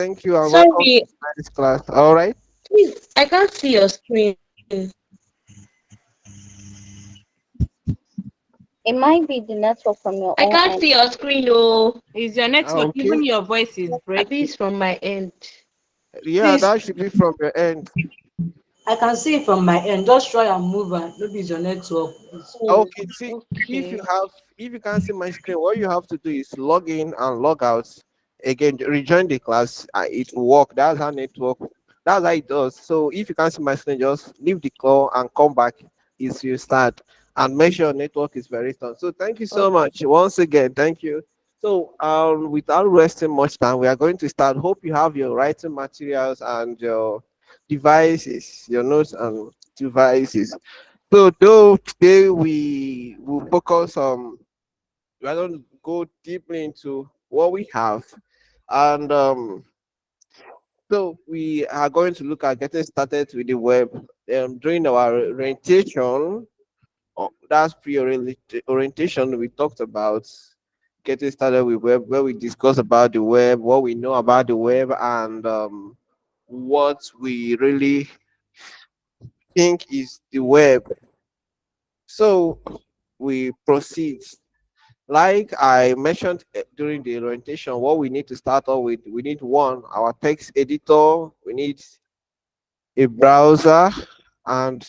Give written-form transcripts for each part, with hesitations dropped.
Thank you and welcome Sorry, to this class. All right. please, I can't see your screen. It might be the network from your I own can't end. see your screen, oh. Is your network? Okay. Even your voice is Abi breaking. it's from my end. Yeah, Please, that should be from your end. I can see it from my end. Just try and move and maybe it's your network. Oh, Okay. See, if you okay. have, if you can't see my screen, what you have to do is log in and log out. Again, rejoin the class. It will work. That's how network. That's how it does. So if you can't see my screen, just leave the call and come back. Is you start and make sure your network is very strong. So thank you so Okay. much once again. Thank you. So without wasting much time, we are going to start. Hope you have your writing materials and your devices, your notes and devices. So though today we will focus on, we're going to go deeply into what we have, and so we are going to look at getting started with the web. During our orientation, that's orientation, we talked about getting started with web, where we discuss about the web, what we know about the web, and what we really think is the web. So we proceed. Like I mentioned during the orientation, what we need to start off with, we need one, our text editor, we need a browser, and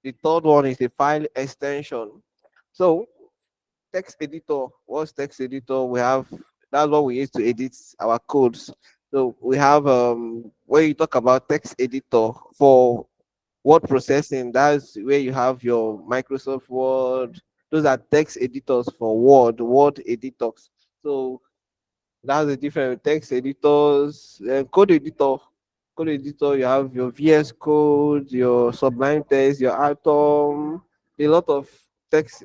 the third one is a file extension. So text editor, what's text editor? We have, that's what we use to edit our codes. So we have when you talk about text editor for word processing, that's where you have your Microsoft Word. Those are text editors for word editors. So that's the difference with text editors. Code editor, you have your VS Code, your Sublime Text, your Atom, a lot of text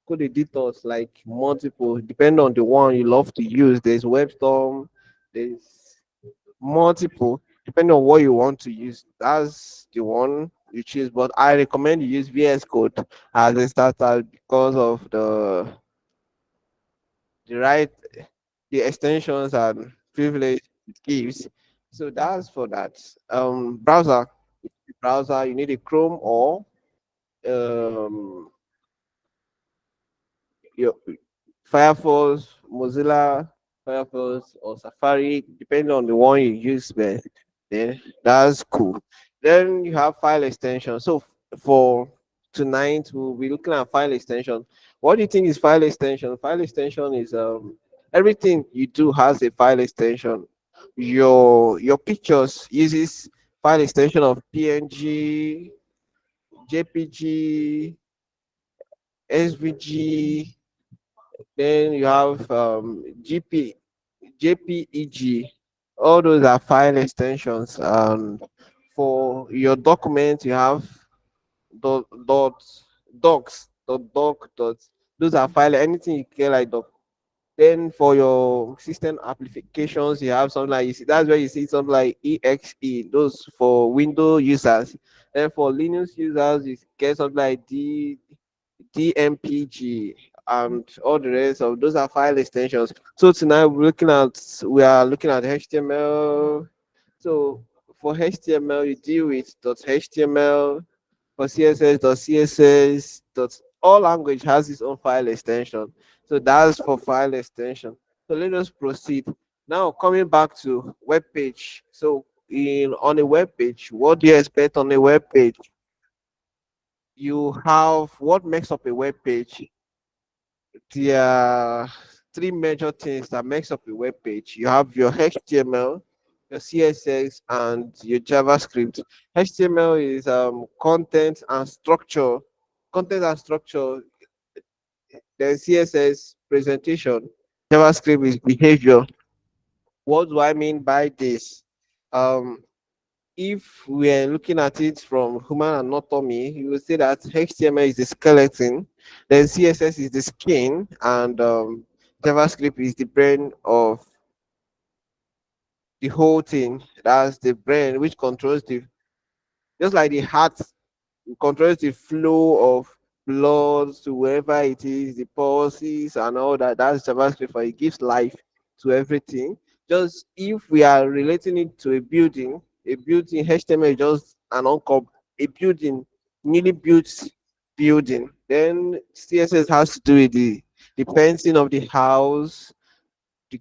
code editors, like multiple, depending on the one you love to use. There's WebStorm, there's multiple, depending on what you want to use. That's the one you choose. But I recommend you use VS Code as a starter because of the right the extensions and privilege it gives. So that's for that. Browser. Browser, you need a Chrome or um your Firefox, Mozilla, Firefox, or Safari, depending on the one you use. Then that's cool. Then you have file extension. So for tonight, we'll be looking at file extension. What do you think is file extension? File extension is everything you do has a file extension. Your pictures uses file extension of PNG, JPG, SVG. Then you have JPEG. All those are file extensions. And for your document, you have dot docs, dot. Those are file. Anything you care like doc. Then for your system applications, you have something like, you see, that's where you see something like exe. Those for Windows users. Then for Linux users, you get something like DMPG and all the rest of those are file extensions. So tonight we are looking at HTML. So for HTML, you deal with .html. For CSS, all language has its own file extension. So that's for file extension. So let us proceed. Now coming back to web page. So in on a web page, what do you expect on a web page? You have what makes up a web page. There are three major things that makes up a web page. You have your HTML, your CSS, and your JavaScript. HTML is content and structure. Content and structure. Then CSS presentation. JavaScript is behavior. What do I mean by this? Um, if we're looking at it from human anatomy, you would say that HTML is the skeleton, then CSS is the skin, and JavaScript is the brain of the whole thing. That's the brain which controls just like the heart controls the flow of blood to wherever it is, the pulses and all that. That's JavaScript, for it gives life to everything. Just if we are relating it to a building HTML is just an a building, newly built building. Then CSS has to do with the painting of the house, the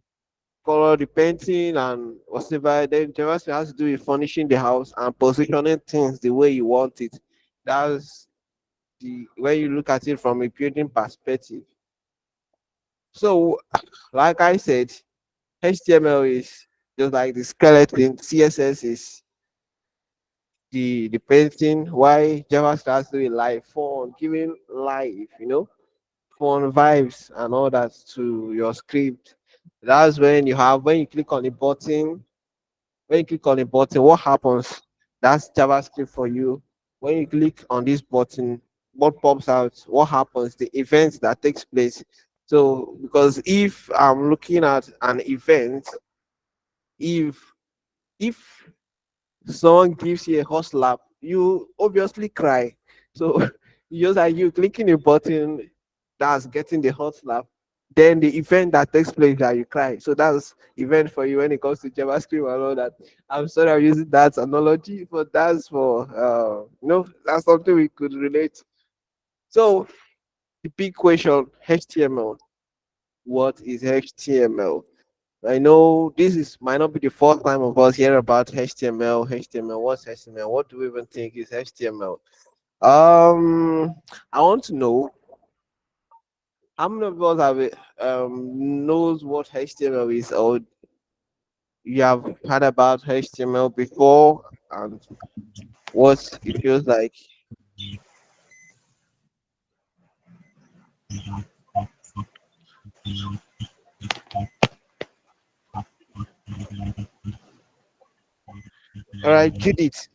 color, the painting, and whatever. Then JavaScript has to do with furnishing the house and positioning things the way you want it. That's the when you look at it from a building perspective. So, like I said, HTML is just like the skeleton. CSS is the painting. Why Java starts doing life fun, giving life, fun vibes and all that to your script. That's when you click on the button. When you click on the button, what happens? That's JavaScript for you. When you click on this button, what pops out? What happens? The event that takes place. So, because if I'm looking at an event, if if someone gives you a hot slap, you obviously cry. So you just like you clicking a button that's getting the hot slap, then the event that takes place that you cry. So that's event for you when it comes to JavaScript and all that. I'm sorry I'm using that analogy, but that's for that's something we could relate. So the big question, HTML. What is HTML? I know this is might not be the first time of us hear about HTML. HTML, what's HTML? What do we even think is HTML? I want to know how many of us have knows what HTML is, or you have heard about HTML before, and what it feels like. All right, Judith.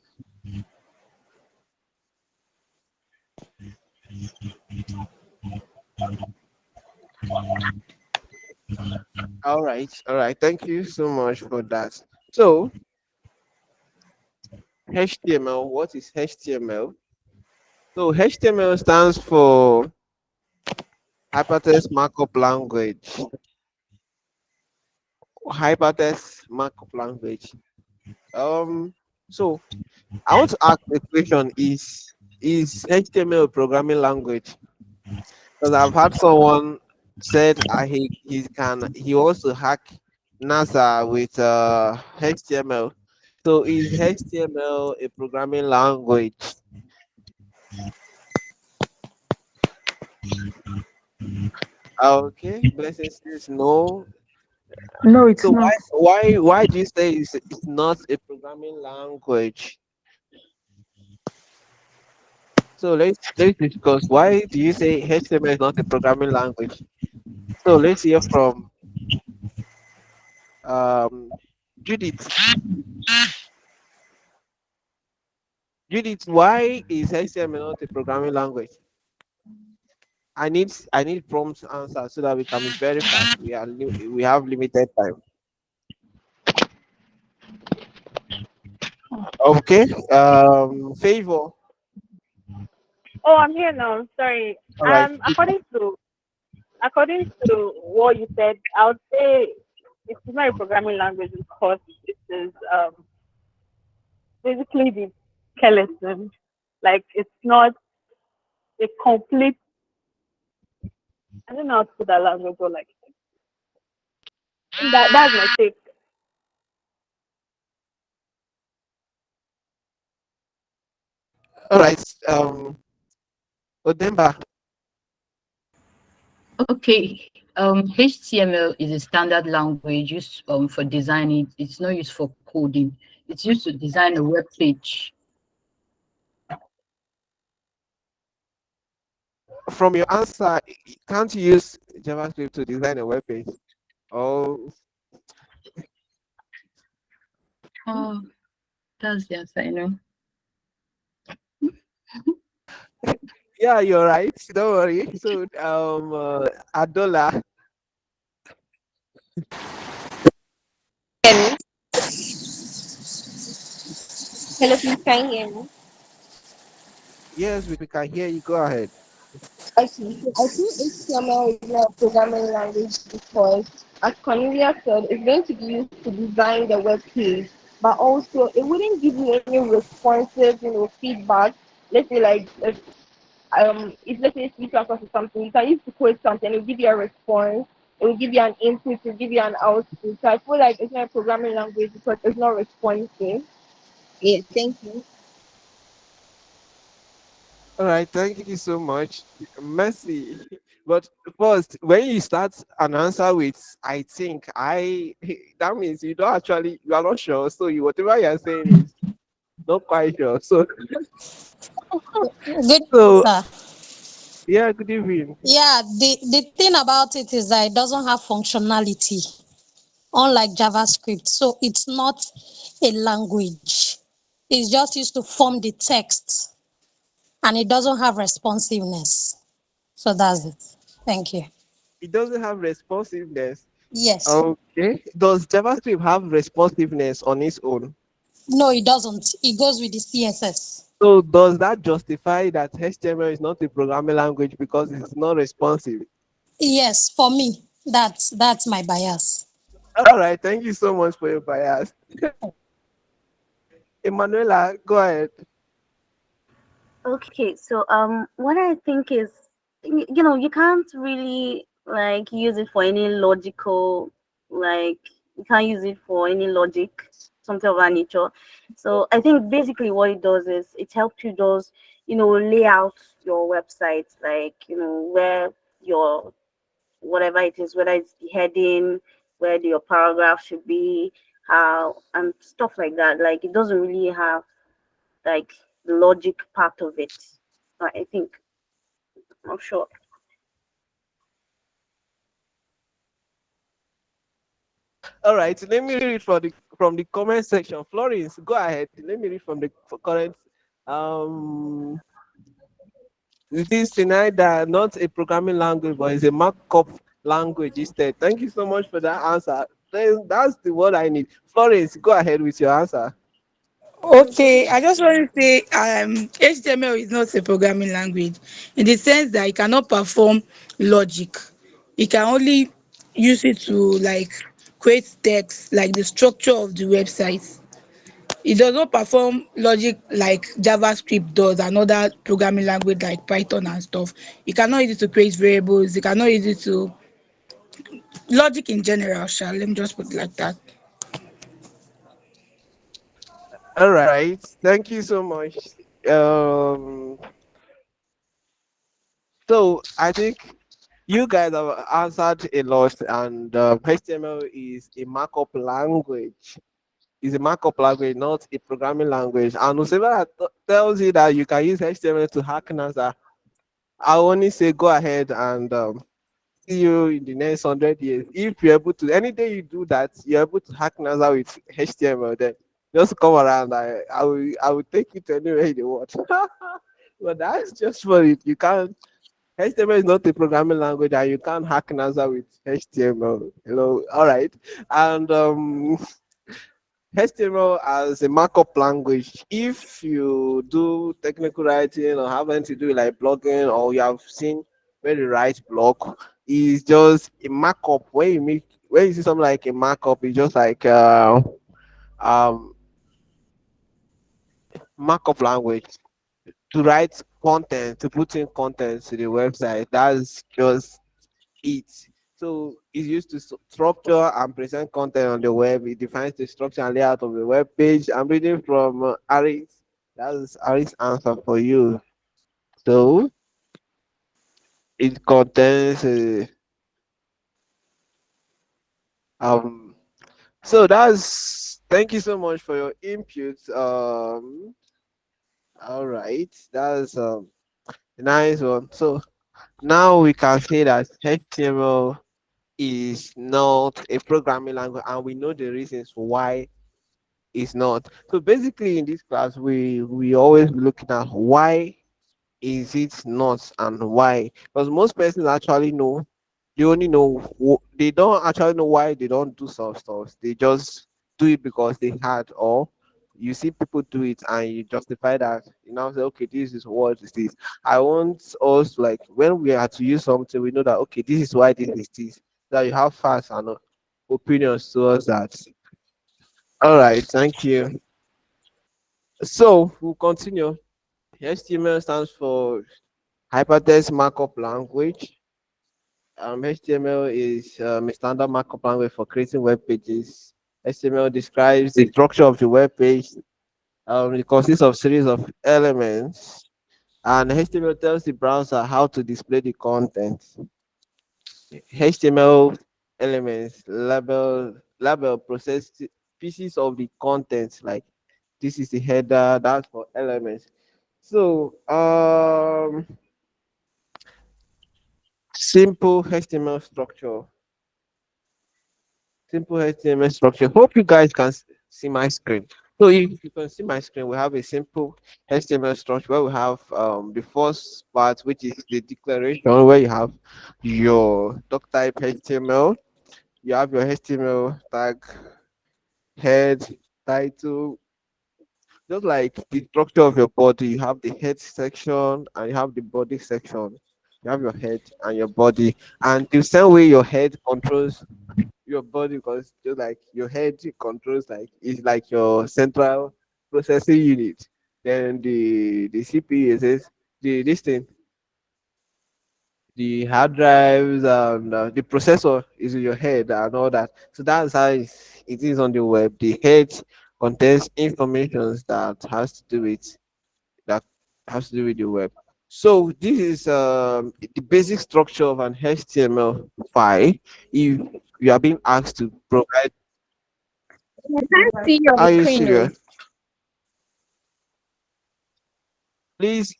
All right. Thank you so much for that. So HTML, what is HTML? So HTML stands for Hypertext Markup Language. Hypertext Markup Language. Um, so I want to ask the question: Is HTML a programming language? Because I've had someone said he wants to hack NASA with HTML. So is HTML a programming language? Okay, blessings says no. No, it's So not. why do you say it's not a programming language? So let's discuss why do you say HTML is not a programming language? So let's hear from um Judith. Judith, why is HTML not a programming language? I need prompt answer so that we can be very fast. We have limited time. Okay. Favor. Oh, I'm here now. Sorry. All right. According to what you said, I would say it's not a programming language because it is basically the skeleton. Like it's not a complete. I don't know how to put that language or like that's my take. All right. Odemba. Okay. HTML is a standard language used for designing. It's not used for coding. It's used to design a web page. From your answer, can't you use JavaScript to design a web page? Oh, Oh, that's the answer, yeah, you're right. Don't worry. So, Adola. Hear me? Hello, please can you hear me? Yes, we can hear you. Go ahead. Okay, I think HTML is not a programming language because as Cornelia said, it's going to be used to design the web page, but also it wouldn't give you any responsive, feedback. Let's say like if let's say C plus plus or something, you can use to code something, it will give you a response, it will give you an input, it will give you an output. So I feel like it's not a programming language because it's not responsive. Yeah, thank you. All right, thank you so much, Mercy. But first, when you start an answer with "I think," that means you are not sure. So whatever you are saying is not quite sure. So Good, so sir. yeah, good evening. Yeah, the thing about it is that it doesn't have functionality, unlike JavaScript. So it's not a language. It's just used to form the text, and it doesn't have responsiveness. So that's it. Thank you. It doesn't have responsiveness. Yes. Okay. Does JavaScript have responsiveness on its own? No, it doesn't. It goes with the CSS. So does that justify that HTML is not a programming language because it's not responsive? Yes, for me, that's my bias. All right. Thank you so much for your bias. Emanuela, go ahead. Okay, so what I think is, you know, you can't really like use it for any logical, like you can't use it for any logic, something of that nature. So I think basically what it does is it helps you just, you know, lay out your website, like, you know, where your whatever it is, whether it's the heading, where your paragraph should be, how and stuff like that. Like it doesn't really have like the logic part of it. I think, I'm sure. All right. Let me read from the comment section. Florence, go ahead. Let me read from the current. Um, it is denied that not a programming language, but it's a markup language instead. Thank you so much for that answer. That's the word I need. Florence, go ahead with your answer. Okay, I just want to say HTML is not a programming language in the sense that it cannot perform logic. It can only use it to like create text, like the structure of the website. It does not perform logic like JavaScript does and other programming language like Python and stuff. You cannot use it to create variables. You cannot use it to logic in general. Shall let me just put it like that. All right. Thank you so much. Um, so I think you guys have answered a lot, and HTML is a markup language. Is a markup language, not a programming language. And whoever tells you that you can use HTML to hack NASA, I only say go ahead and see you in the next 100 years. If you're able to, any day you do that, you're able to hack NASA with HTML, then just come around. I will take you to anywhere you want. But that's just for it. You can't. HTML is not a programming language, and you can't hack NASA with HTML. All right. And HTML as a markup language, if you do technical writing or having to do like blogging, or you have seen where you write blog, is just a markup. When you see something like a markup, it's just like um markup language to write content, to put in content to the website. That's just it. So it's used to structure and present content on the web. It defines the structure and layout of the web page. I'm reading from Aris. That's Aris' answer for you. So it contains um. So that's thank you so much for your input. All right, that's a nice one. So now we can say that HTML is not a programming language, and we know the reasons why it's not. So basically, in this class, we always be looking at why is it not and why, because most persons actually know. They only know they don't actually know why they don't do some stuff. They just do it because they had, or you see people do it and you justify that. You now say, okay, this is what it is. I want us, like, when we are to use something, we know that okay, this is why this is this. That you have facts and opinions towards that. All right, thank you. So we'll continue. HTML stands for Hypertext Markup Language. HTML is a standard markup language for creating web pages. HTML describes the structure of the web page. It consists of series of elements, and HTML tells the browser how to display the content. HTML elements label process pieces of the content, like this is the header, that's for elements. So simple HTML structure. Simple HTML structure. Hope you guys can see my screen. So if you can see my screen, we have a simple HTML structure where we have the first part, which is the declaration, where you have your doc type HTML, you have your HTML tag, head, title. Just like the structure of your body, you have the head section and you have the body section. You have your head and your body, and the same way your head controls your body, because just like your head controls, like it's like your central processing unit. Then the CPU is the this thing, the hard drives and the processor is in your head and all that. So that's how it is on the web. The head contains information that has to do with the web. So this is the basic structure of an HTML file. If you are being asked to provide, I can't see your are you screen. Oh. serious? Please,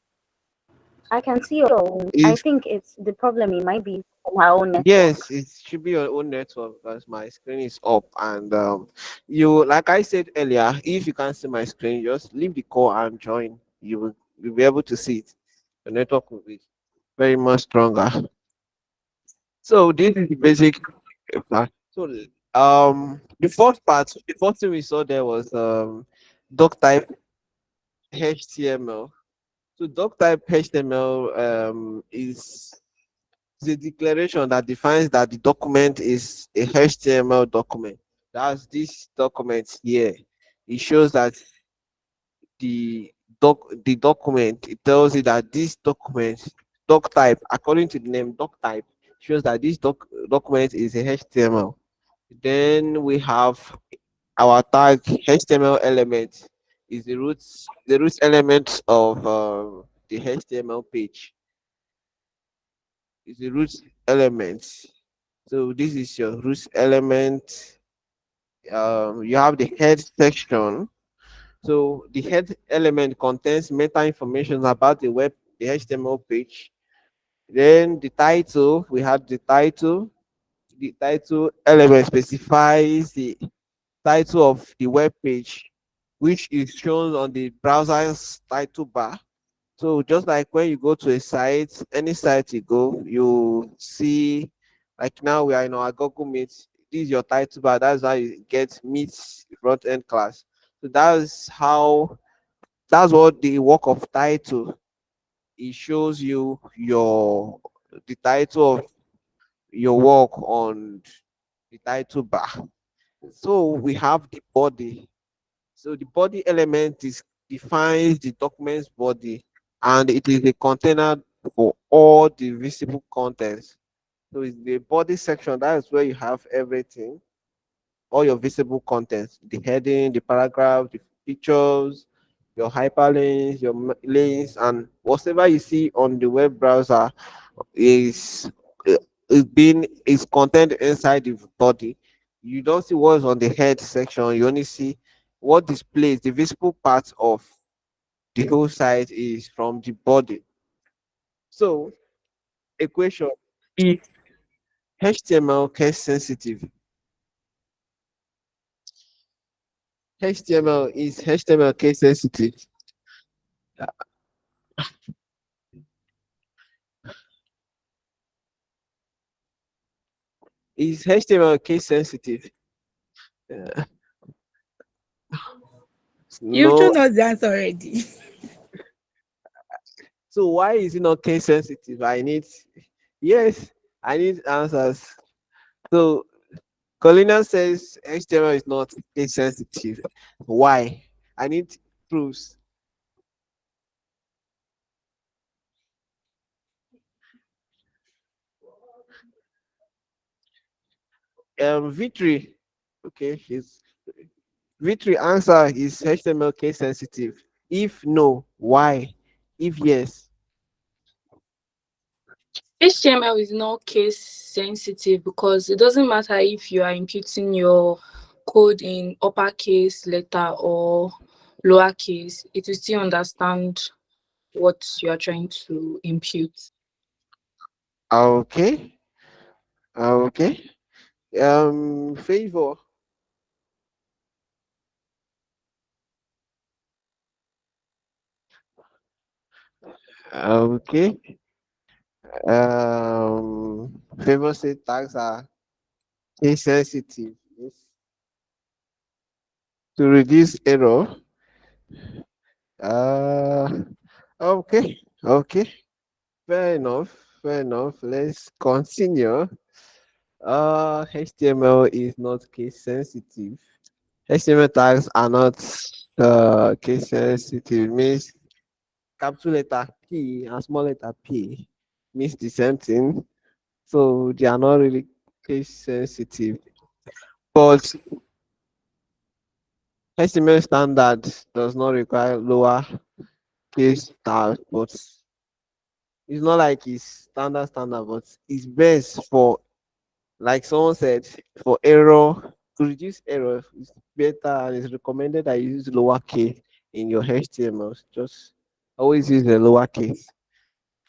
I can see your own. I if think it's the problem. It might be from our own yes, network. it should be your own network because my screen is up. And you, like I said earlier, if you can't see my screen, just leave the call and join. You'll be able to see it. The network will be very much stronger. So this is the basic part. So the first thing we saw there was doc type HTML. So doc type HTML is the declaration that defines that the document is a HTML document. That's this document here. It shows that the document, it tells you that this document, doc type, according to the name doc type, shows that this document is a HTML. Then we have our tag HTML element is the root element of the HTML page. Is the root element. So this is your root element. You have the head section. So the head element contains meta information about the HTML page. Then the title, we have the title. The title element specifies the title of the web page, which is shown on the browser's title bar. So just like when you go to a site, any site you go, you see, like now we are in our Google Meet. This is your title bar. That's how you get Meet front end class. So that's what the work of title. It shows you the title of your work on the title bar. So we have the body. So the body element defines the document's body, and it is a container for all the visible contents. So it's the body section. That is where you have everything, all your visible contents, the heading, the paragraph, the pictures, your hyperlinks, your links, and whatever you see on the web browser is uh, is content inside the body. You don't see what's on the head section. You only see what displays the visible part of the whole site is from the body. So, equation: if HTML case sensitive, HTML is HTML case sensitive. Is HTML case sensitive? Uh, You've no. shown us the answer already. So why is it not case sensitive? Yes, I need answers. So Colina says HTML is not case sensitive. Why? I need proofs. Victory. Okay, his Victory answer is HTML case sensitive. If no, why? If yes, HTML is not case sensitive because it doesn't matter if you are imputing your code in uppercase letter or lowercase, it will still understand what you are trying to impute. okay, okay. Favor. Okay. Favor say tags are case sensitive. Yes. To reduce error. Uh, okay, okay. Fair enough. Fair enough. Let's continue. HTML is not case sensitive. HTML tags are not case sensitive. Means capital letter P and small letter P means the same thing. So they are not really case sensitive. But HTML standard does not require lower case tags, but it's not like it's standard, but it's best for, like someone said, for error, to reduce error. It's better and it's recommended that you use lowercase in your HTML. Just always use the lowercase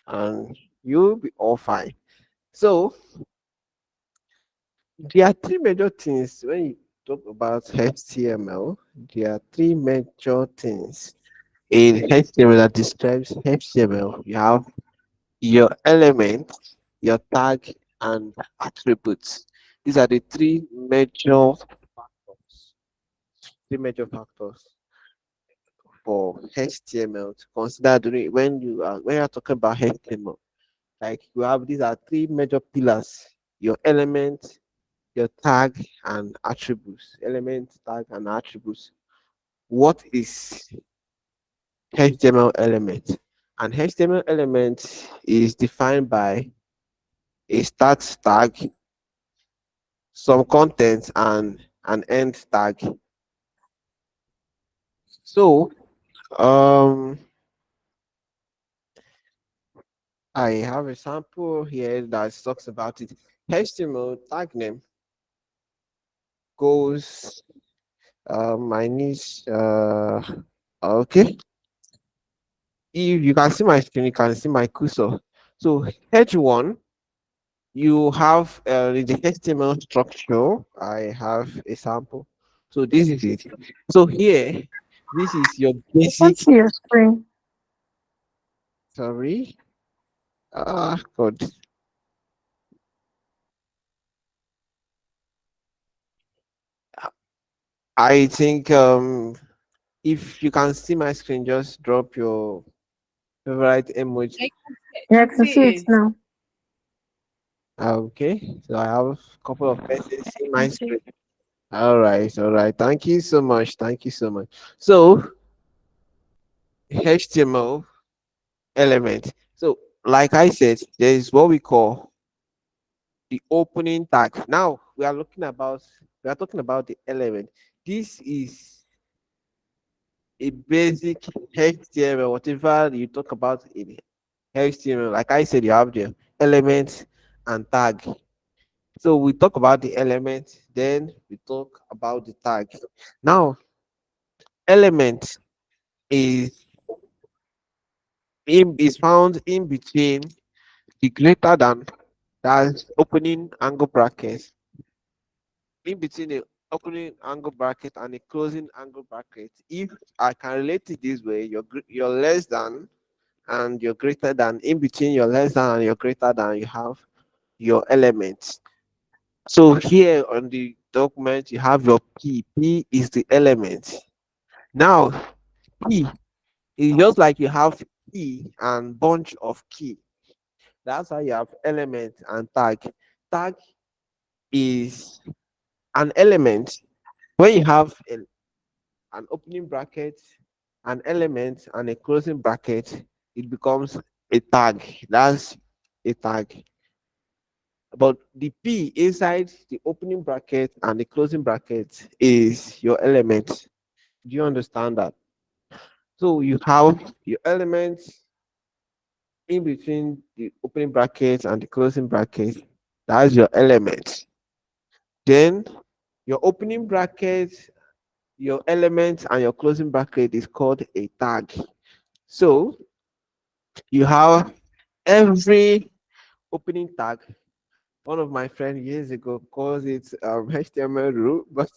and you'll be all fine. So there are three major things when you talk about HTML. There are three major things in HTML that describes HTML. You have your element, your tag, and attributes. These are the three major factors for HTML to consider during when you're talking about HTML. Like you have these are three major pillars: your element, your tag, and attributes. Element, tag, and attributes. What is HTML element? An HTML element is defined by a start tag, some content, and an end tag. So, um, I have a sample here that talks about it. HTML tag name goes, I need, okay. If you can see my screen, you can see my cursor. So, H1, you have in the HTML structure, I have a sample. So, this is it. So, here, this is your I can't basic, see your screen. sorry. Ah, God. I think if you can see my screen, just drop your favorite emoji. Yeah, I can see it now. Okay, so I have a couple of persons I see my can see screen. it. All right, all right. Thank you so much. Thank you so much. So HTML element. So like I said, there is what we call the opening tag. Now we are talking about the element. This is a basic HTML, whatever you talk about in HTML. Like I said, you have the element and tag. So we talk about the element, then we talk about the tag. Now, element is is found in between the greater than, that's opening angle bracket, in between the opening angle bracket and the closing angle bracket. If I can relate it this way, your less than and your greater than, in between your less than and your greater than, you have your elements. So here on the document, you have your P. P is the element. Now, P is just like you have key and bunch of key. That's how you have element and tag. Tag is an element, when you have an opening bracket, an element, and a closing bracket, it becomes a tag. That's a tag. But the P inside the opening bracket and the closing bracket is your element. Do you understand that? So you have your elements in between the opening bracket and the closing bracket. That's your element. Then your opening bracket, your element, and your closing bracket is called a tag. So you have every opening tag. One of my friends years ago calls it HTML rule, but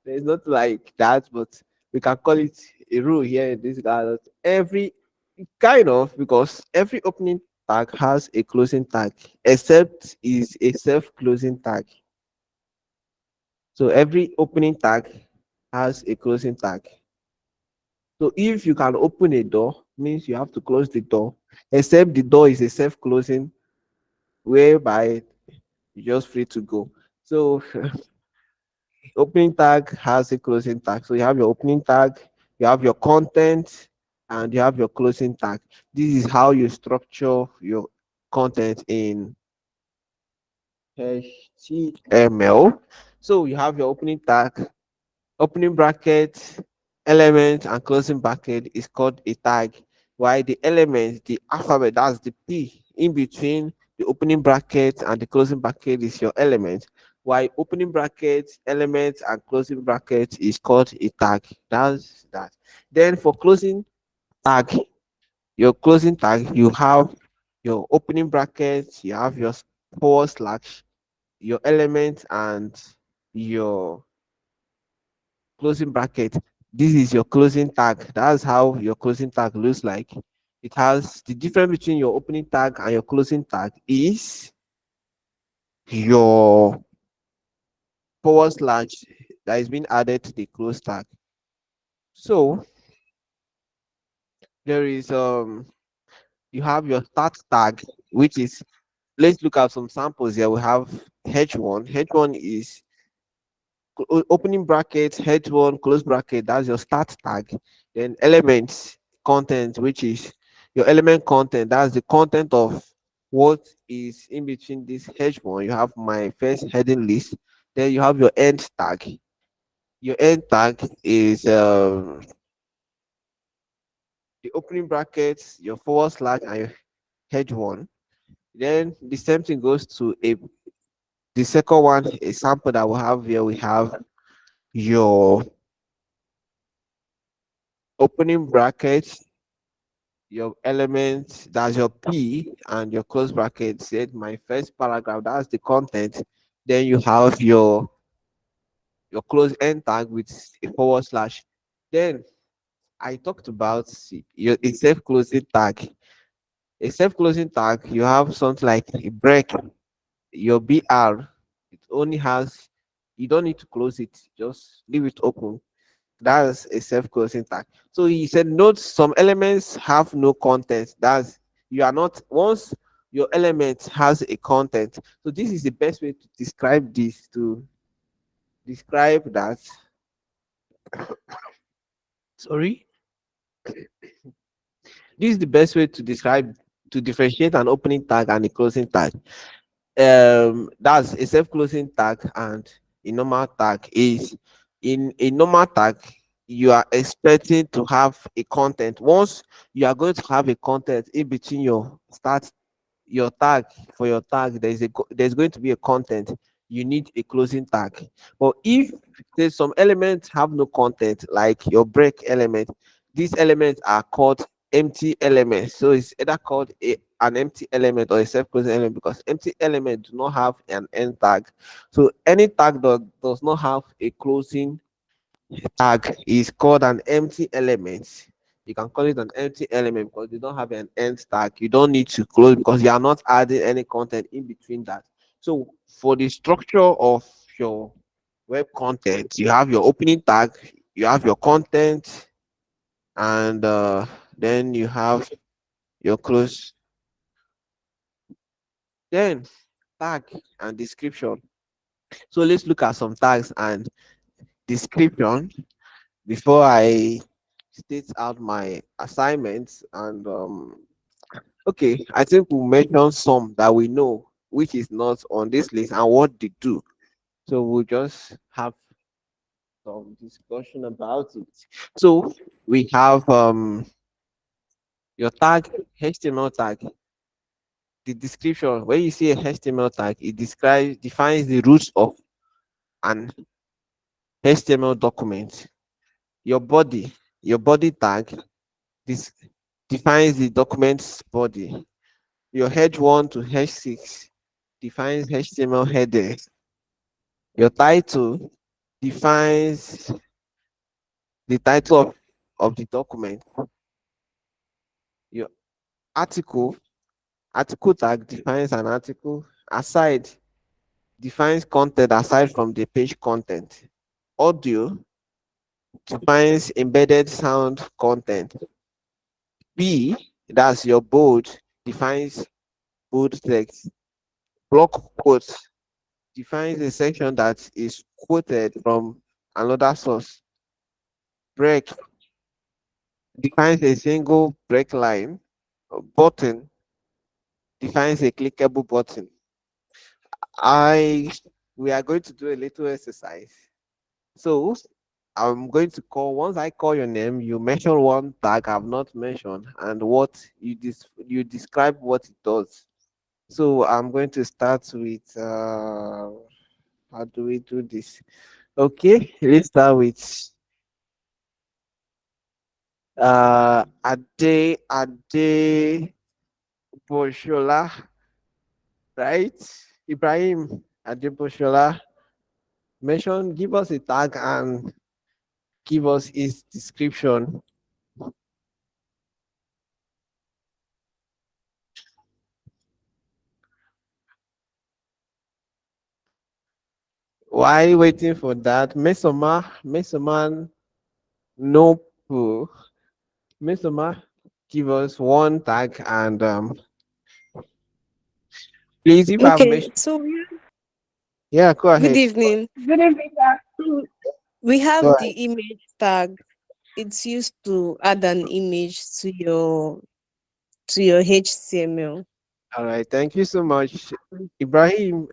there's not like that, but we can call it a rule here in this guy. Every kind of, because every opening tag has a closing tag, except is a self-closing tag. So every opening tag has a closing tag. So if you can open a door, means you have to close the door, except the door is a self-closing, whereby you're just free to go. So opening tag has a closing tag. So you have your opening tag, you have your content, and you have your closing tag. This is how you structure your content in HTML. So you have your opening tag, opening bracket, element, and closing bracket is called a tag. While the element, the alphabet, that's the P in between the opening bracket and the closing bracket is your element. While opening bracket, element, and closing bracket is called a tag. That's that. Then for closing tag, your closing tag, you have your opening bracket, you have your forward slash, your element, and your closing bracket. This is your closing tag. That's how your closing tag looks like. It has the difference between your opening tag and your closing tag is your forward slash that is being added to the close tag. So there is you have your start tag, which is, let's look at some samples here. We have H1. H1 is opening bracket, head one, close bracket, that's your start tag. Then elements content, which is your element content, that's the content of what is in between this H1. You have my first heading list. Then you have your end tag. Your end tag is the opening brackets, your forward slash, and your head one. Then the same thing goes to a the second one, a sample that we have here. We have your opening bracket, your element, that's your P, and your close bracket said my first paragraph, that's the content. Then you have your close end tag with a forward slash. Then I talked about your a self-closing tag. A self-closing tag, you have something like a break, your BR, it only has, you don't need to close it, just leave it open. That's a self-closing tag. So he said, note some elements have no content. That's, you are not, once your element has a content. So this is the best way to describe this, to describe that. Sorry. This is the best way to describe, to differentiate an opening tag and a closing tag. That's a self-closing tag and a normal tag. Is in a normal tag, you are expecting to have a content. Once you are going to have a content in between your start, your tag, for your tag, there's going to be a content, you need a closing tag. But if there's some elements have no content, like your break element, these elements are called empty elements. So it's either called an empty element or a self-closing element, because empty elements do not have an end tag. So any tag that does not have a closing tag is called an empty element. You can call it an empty element because you don't have an end tag. You don't need to close because you are not adding any content in between that. So for the structure of your web content, you have your opening tag, you have your content, and then you have your close. Then tag and description. So let's look at some tags and description before I state out my assignments. And okay, I think we'll mention some that we know which is not on this list and what they do. So we'll just have some discussion about it. So we have your tag, HTML tag. The description, when you see a HTML tag, it defines the roots of an HTML document. Your body, your body tag, this defines the document's body. Your H1 to H6 defines HTML headers. Your title defines the title of the document. Your article, article tag defines an article. Aside defines content aside from the page content. Audio defines embedded sound content. B, that's your bold, defines bold text. Block quotes defines a section that is quoted from another source. Break defines a single break line. Button defines a clickable button. I We are going to do a little exercise. So I'm going to call once I call your name, you mention one tag I've not mentioned and what you describe what it does. So I'm going to start with how do we do this? Okay, let's start with Ade Boshola, right? Ibrahim Ade Boshola. Give us a tag and give us its description. While waiting for that, Mesoma, no poo. Mesoma, give us one tag and please, if I've Okay, mentioned, so yeah, go good ahead. evening. Good evening, sir. So we Go have the ahead. image tag. It's used to add an image to your HTML. All right, thank you so much, Ibrahim.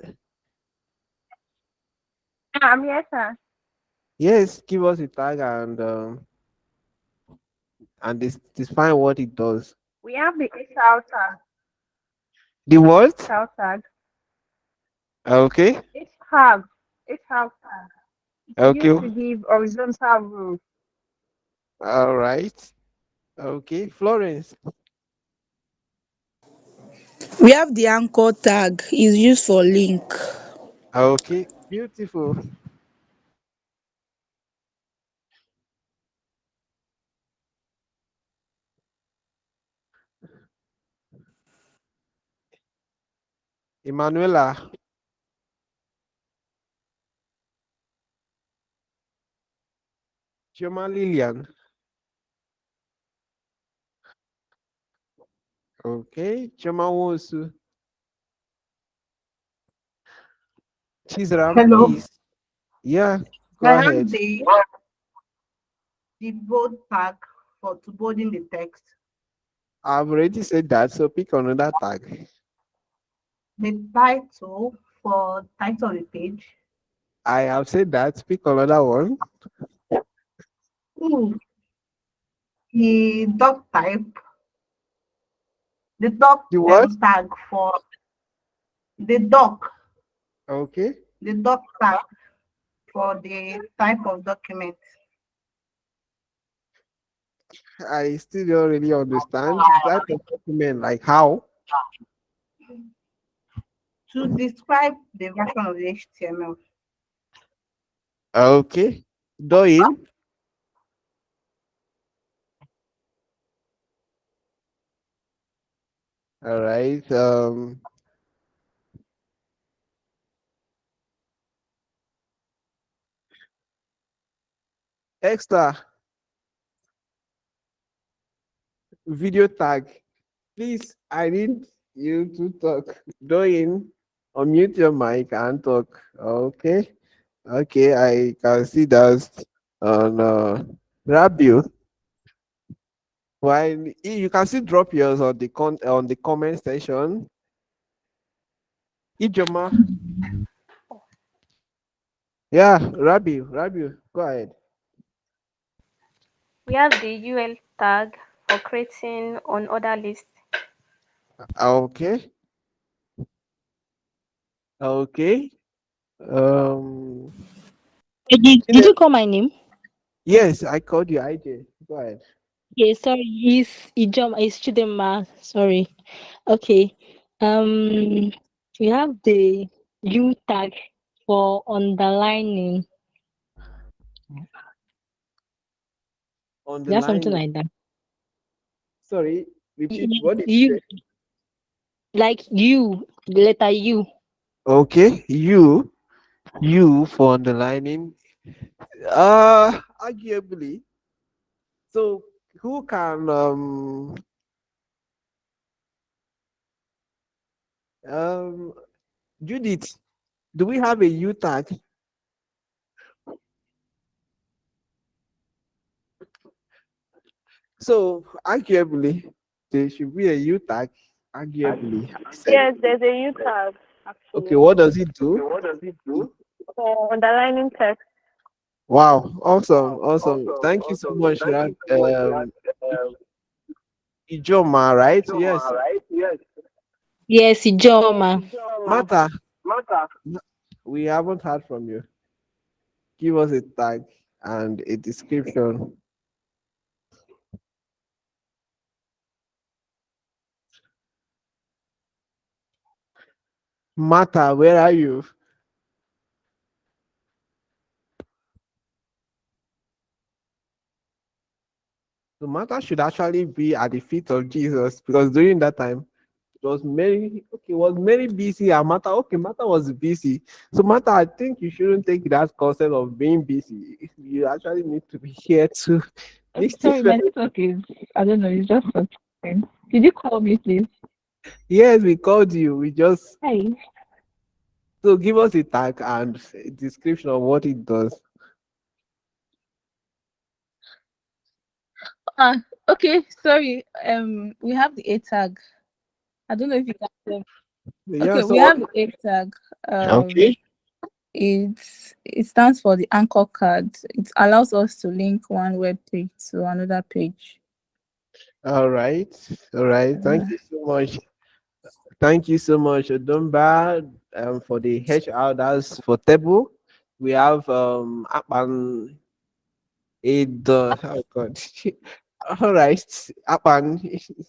I'm here, sir. Yes, give us a tag and define what it does. We have the HR tag. The what? HR tag. Okay, H tag. HR tag. It's okay, used to give horizontal rules. all right, okay, Florence. We have the anchor tag is used for link. Okay, beautiful. Emanuela, Chioma Lillian. Okay, Chioma Wosu. Chizram, Hello. please. Yeah, go I have ahead. the bold tag for to bolding the text. I've already said that, so pick another tag. The title for title of the page. I have said that, pick another one. Hmm. The doc type. The doc The what? tag for the doc. Okay, The doc tag for the type of document. I still don't really understand. The type of document, like how? To describe the version of the HTML. Okay, doing. All right. Extra video tag. Please, I need you to talk. Doing. Unmute your mic and talk. Okay. Okay, I can see that on Rabiu. While you can still drop yours on the on the comment section. Ijoma. Yeah, Rabiu, go ahead. We have the UL tag for creating on other list. Okay. Okay. Um Did you call my name? yes, I called you IJ. Go ahead. Okay, sorry, it's Chidema. Sorry. Okay. We have the U tag for underlining. On the We have something line. like that. Sorry, repeat Yes, what did you you say? like you, the letter U. Okay, you for underlining. Arguably. So who can um Judith, do we have a U tag? So arguably there should be a U tag. Arguably, I said. Yes, there's a U tag Okay, actually what does it do? for underlining text. Wow, awesome, awesome. Thank you so much, Ijoma, right? Yes. Yes, Ijoma. Martha, we haven't heard from you. Give us a tag and a description. Martha, where are you? So Martha should actually be at the feet of Jesus because during that time it was Mary. Okay, was Mary busy and Martha? Okay, Martha was busy. So Martha, I think you shouldn't take that concept of being busy. You actually need to be here to listen. Sorry, my network is, I don't know, it's just something. Did you call me, please? Yes, we called you. We just Hi. so give us a tag and a description of what it does. Okay, sorry. We have the A tag. I don't know if you can tell. Yeah. Okay, So we what? have the A tag. Okay. It stands for the anchor card. It allows us to link one web page to another page. All right. All right. Thank you so much. Thank you so much, Odumba, for the HR. That's for table. We have Apan oh God. All right, Apan.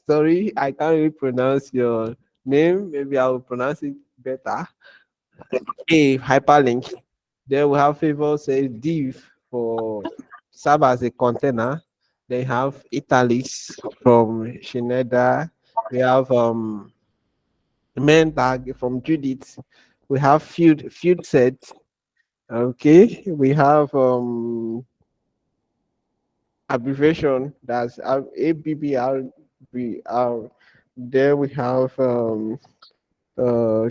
Sorry, I can't really pronounce your name. Maybe I will pronounce it better. A hyperlink. Then we have favor says div for serve as a container. They have italics from Shineda. We have main tag from Judith. We have field set. Okay, we have abbreviation that's ABBRBR. Then we have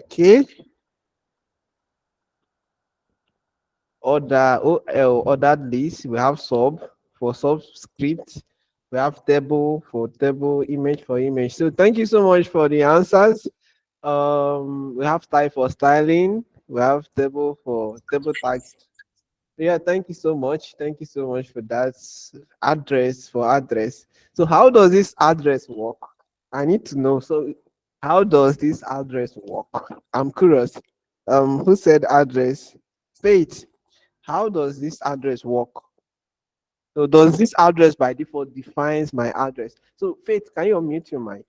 K ordered list. We have sub for subscript. We have table for table, image for image. So thank you so much for the answers. We have style for styling. We have table for table tags. Yeah, thank you so much. Thank you so much for that address for address. So how does this address work? I need to know. So how does this address work? I'm curious. Who said address? Faith. How does this address work? So does this address by default defines my address? So Faith, can you unmute your mic?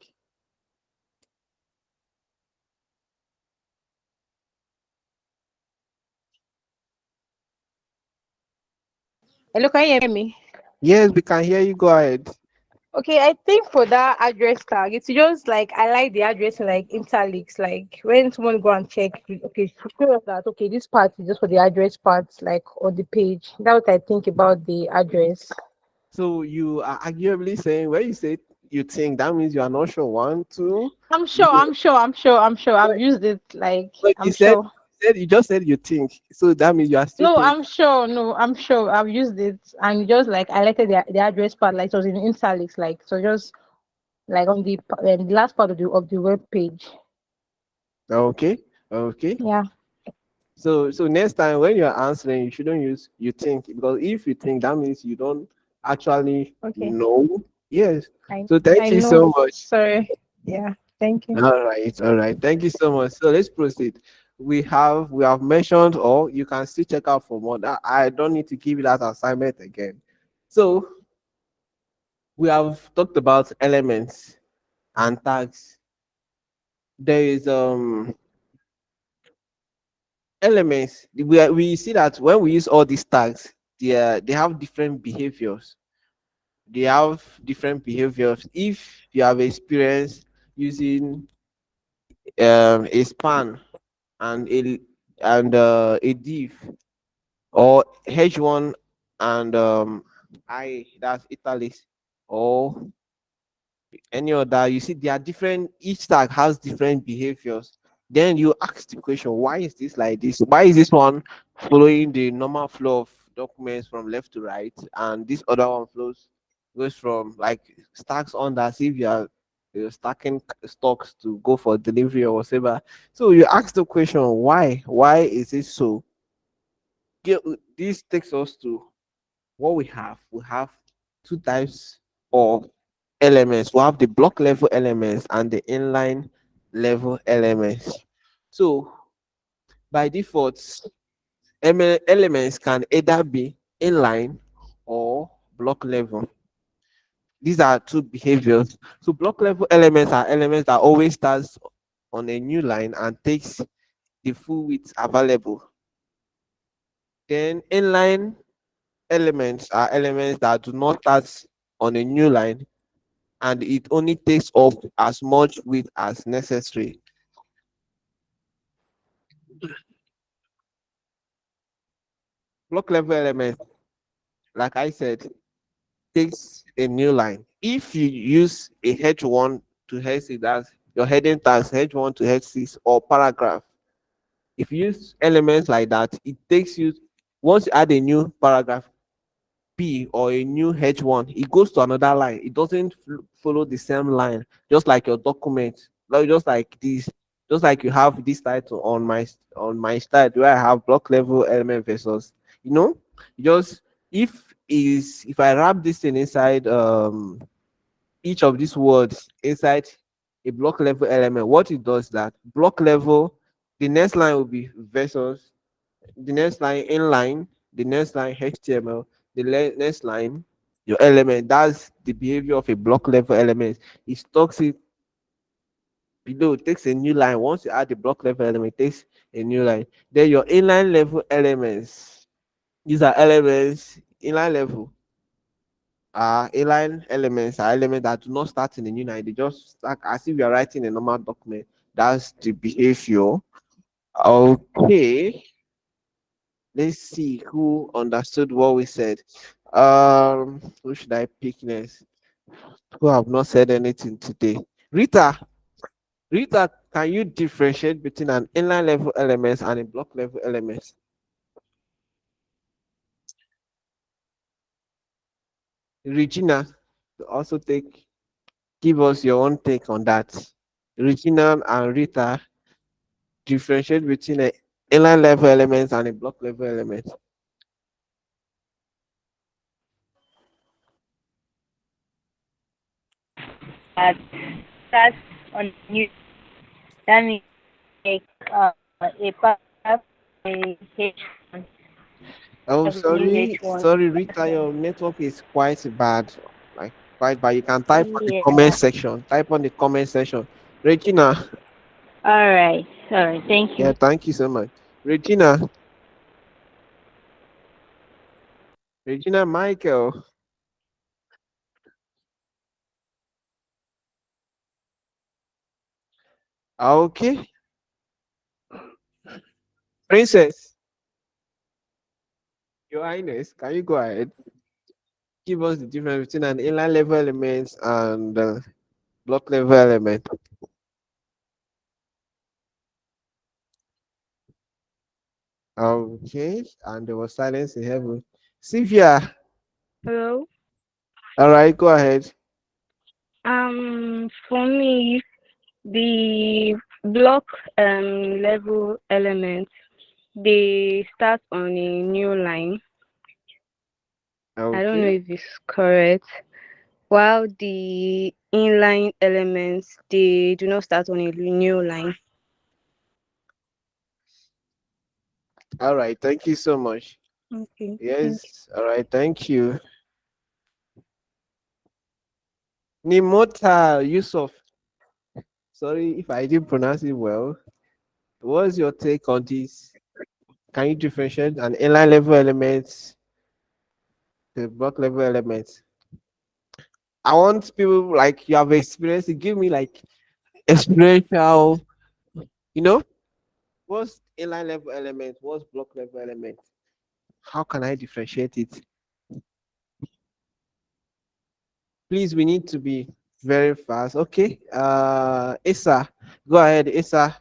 Hello, can you hear me? Yes, we can hear you. Go ahead. Okay, I think for that address tag, it's just like I like the address in like interlinks. Like when someone go and check, okay, show us that okay, this part is just for the address part, like on the page. That's what I think about the address. So you are arguably saying when you say you think, that means you are not sure. One, two. I'm You sure, said, I'm sure, I'm sure, I'm sure. I've but, used it. Like but I'm sure. you just said you think. So that means you are still No, thinking. I'm sure. No, I'm sure. I've used it and just like I highlighted the address part, like it was in italics, like so just like on the last part of the web page. Okay, okay. Yeah. So next time when you're answering, you shouldn't use you think, because if you think, that means you don't actually Okay. know. Yes. I So I thank you know. so much. Sorry. Yeah. Thank you. All right, all right. Thank you so much. So let's proceed. We have mentioned, or you can still check out for more. I don't need to give you that assignment again. So we have talked about elements and tags. There is elements. We see that when we use all these tags, they have different behaviors. They have different behaviors. If you have experience using a span and a div, or H1 and I, that's italics, or any other, you see, they are different. Each tag has different behaviors. Then you ask the question, why is this like this? Why is this one following the normal flow of documents from left to right, and this other one goes from like stacks on that, as if you're stacking stocks to go for delivery or whatever. So you ask the question, why is it so? This takes us to what we have. We have two types of elements. We have the block level elements and the inline level elements. So by default, elements can either be inline or block level. These are two behaviors. So block level elements are elements that always starts on a new line and takes the full width available. Then inline elements are elements that do not start on a new line, and it only takes up as much width as necessary. Block level element, like I said, takes a new line. If you use a H1 to H6, that's your heading tags H1 to H6 or paragraph. If you use elements like that, it takes you, once you add a new paragraph P or a new H1, it goes to another line. It doesn't follow the same line, just like your document. Like just like this, just like you have this title on my slide where I have block level element versus, you know, just if I wrap this thing inside each of these words inside a block level element, what it does, that block level, the next line will be versus, the next line inline, the next line HTML, the next line your element. That's the behavior of a block level element. It stocks it below, takes a new line. Once you add the block level element, it takes a new line. Then your inline level elements. These are elements, inline level. Inline elements are elements that do not start in a new line. They just start as if you are writing a normal document. That's the behavior. Okay. Let's see who understood what we said. Who should I pick next? Who have not said anything today? Rita. Rita, can you differentiate between an inline level element and a block level element? Regina, also give us your own take on that. Regina and Rita, differentiate between an inline level element and a block level element. That that's on you. That means like a paragraph, a H1, Oh, a new H1. sorry, Rita, your network is quite bad. Like quite bad. You can type on the comment Yeah. section. Type on the comment section. Regina, All right. All right. Thank yeah, you. thank you so much. Regina, Regina Michael. Okay. Princess, Your Highness, can you go ahead? Give us the difference between an inline level element and block level element. Okay, and there was silence in heaven. Sylvia, Hello. all right, go ahead. For me, the block level elements they start on a new line. I don't know Okay, if it's correct. While the inline elements they do not start on a new line. all right, thank you so much. Okay. Thank Yes, all right, thank you. Nimota Yusuf, sorry if I didn't pronounce it well. What's your take on this? Can you differentiate an inline level element, the block level element? I want people like you have experience to give me like experiential, you know, what's inline level element, what's block level element? How can I differentiate it? Please, we need to be very fast. Okay. Issa, go ahead, Issa.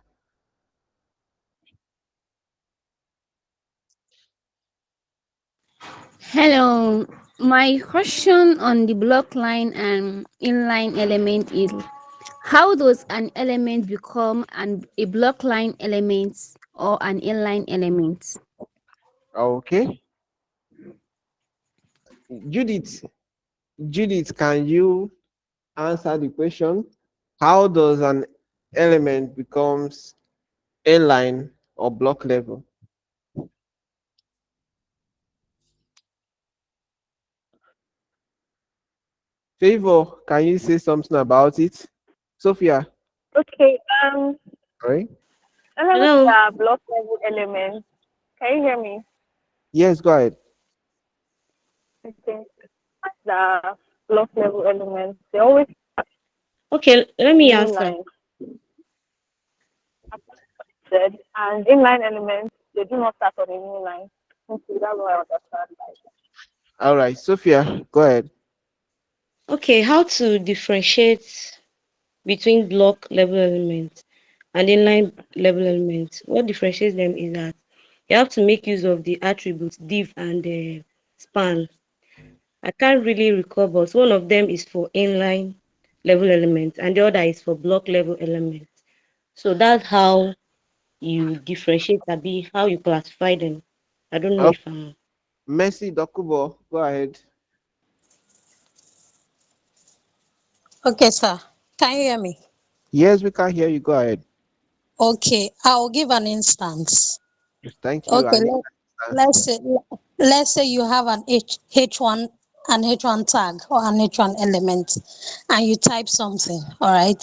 Hello, my question on the block line and inline element is how does an element become a block line element or an inline element? Okay. Judith, Judith, can you answer the question? How does an element becomes inline or block level? Favor, can you say something about it? Sophia, Okay. right? Elements Hello. are block level elements. Can you hear me? Yes, go ahead. Okay. The block level elements they always Okay, let a me new answer. line said, and inline elements they do not start on a new line. Okay, that's what I understand. All right, Sophia, go ahead. Okay, how to differentiate between block level elements and inline level elements? What differentiates them is that you have to make use of the attributes div and span. I can't really recall, but one of them is for inline level elements and the other is for block level elements. So that's how you differentiate, be how you classify them. I don't know Oh, if I'm Messi Dokubo, go ahead. Okay, sir. Can you hear me? Yes, we can hear you. Go ahead. Okay, I'll give an instance. Thank you. Okay, I need that. let's say you have an H1 an H1 tag or an H1 element and you type something, all right?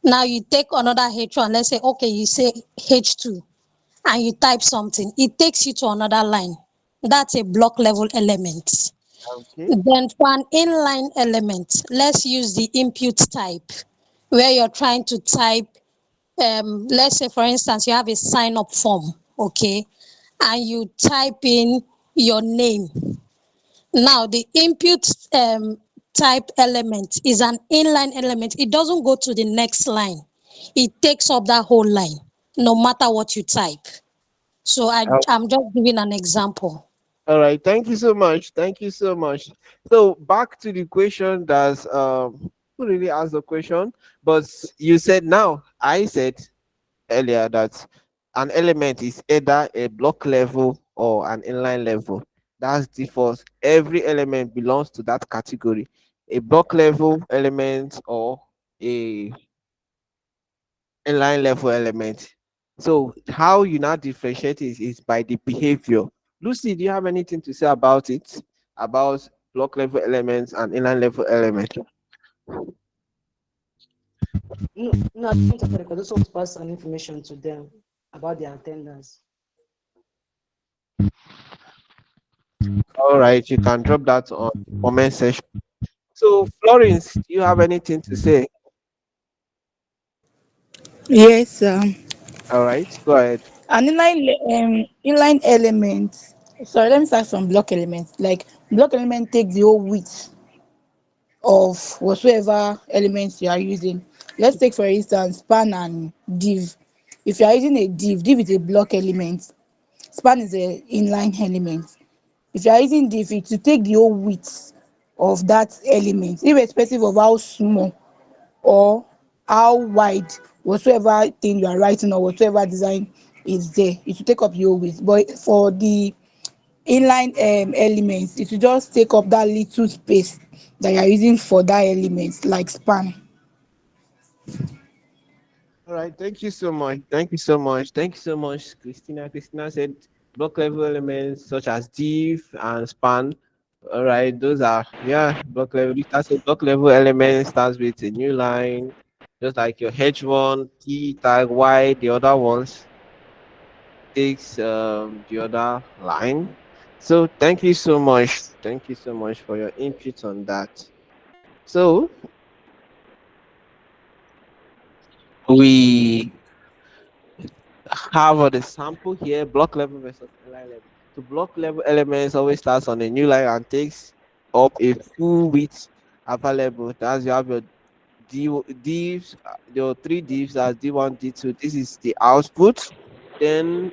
Now you take another H1, let's say okay, you say H2 and you type something, it takes you to another line. That's a block level element. Okay. Then for an inline element, let's use the input type where you're trying to type let's say for instance you have a sign up form, okay, and you type in your name. Now the input type element is an inline element. It doesn't go to the next line. It takes up that whole line, no matter what you type. So I'm just giving an example. All right. Thank you so much. Thank you so much. So back to the question that's who really asked the question, but you said now I said earlier that an element is either a block level or an inline level. That's the first. Every element belongs to that category. A block level element or a inline level element. So how you now differentiate is by the behavior. Lucy, do you have anything to say about it? About block level elements and inline level elements? No, no, I don't think I just want to pass some information to them about their attendance. All right, you can drop that on the comment section. So Florence, do you have anything to say? Yes, All right, go ahead. an inline element. Sorry, let me start from block elements. Like Block element takes the whole width of whatsoever elements you are using. Let's take for instance span and div. If you are using a div is a block element, span is a inline element. If you are using div, it will take the whole width of that element, irrespective of how small or how wide whatsoever thing you are writing or whatsoever design is there, it will take up the whole width. But for the inline elements, it will just take up that little space that you are using for that element, like span. All right, thank you so much. Thank you so much. Thank you so much, Christina. Christina said block level elements such as div and span. All right, those are block level. Rita said block level element starts with a new line, just like your H1, T tag Y, the other ones takes the other line. So thank you so much. Thank you so much for your input on that. So we have the sample here, block level versus line level. So block level elements always starts on a new line and takes up a full width available. That's you have your divs, your three divs as D1, D2. This is the output. Then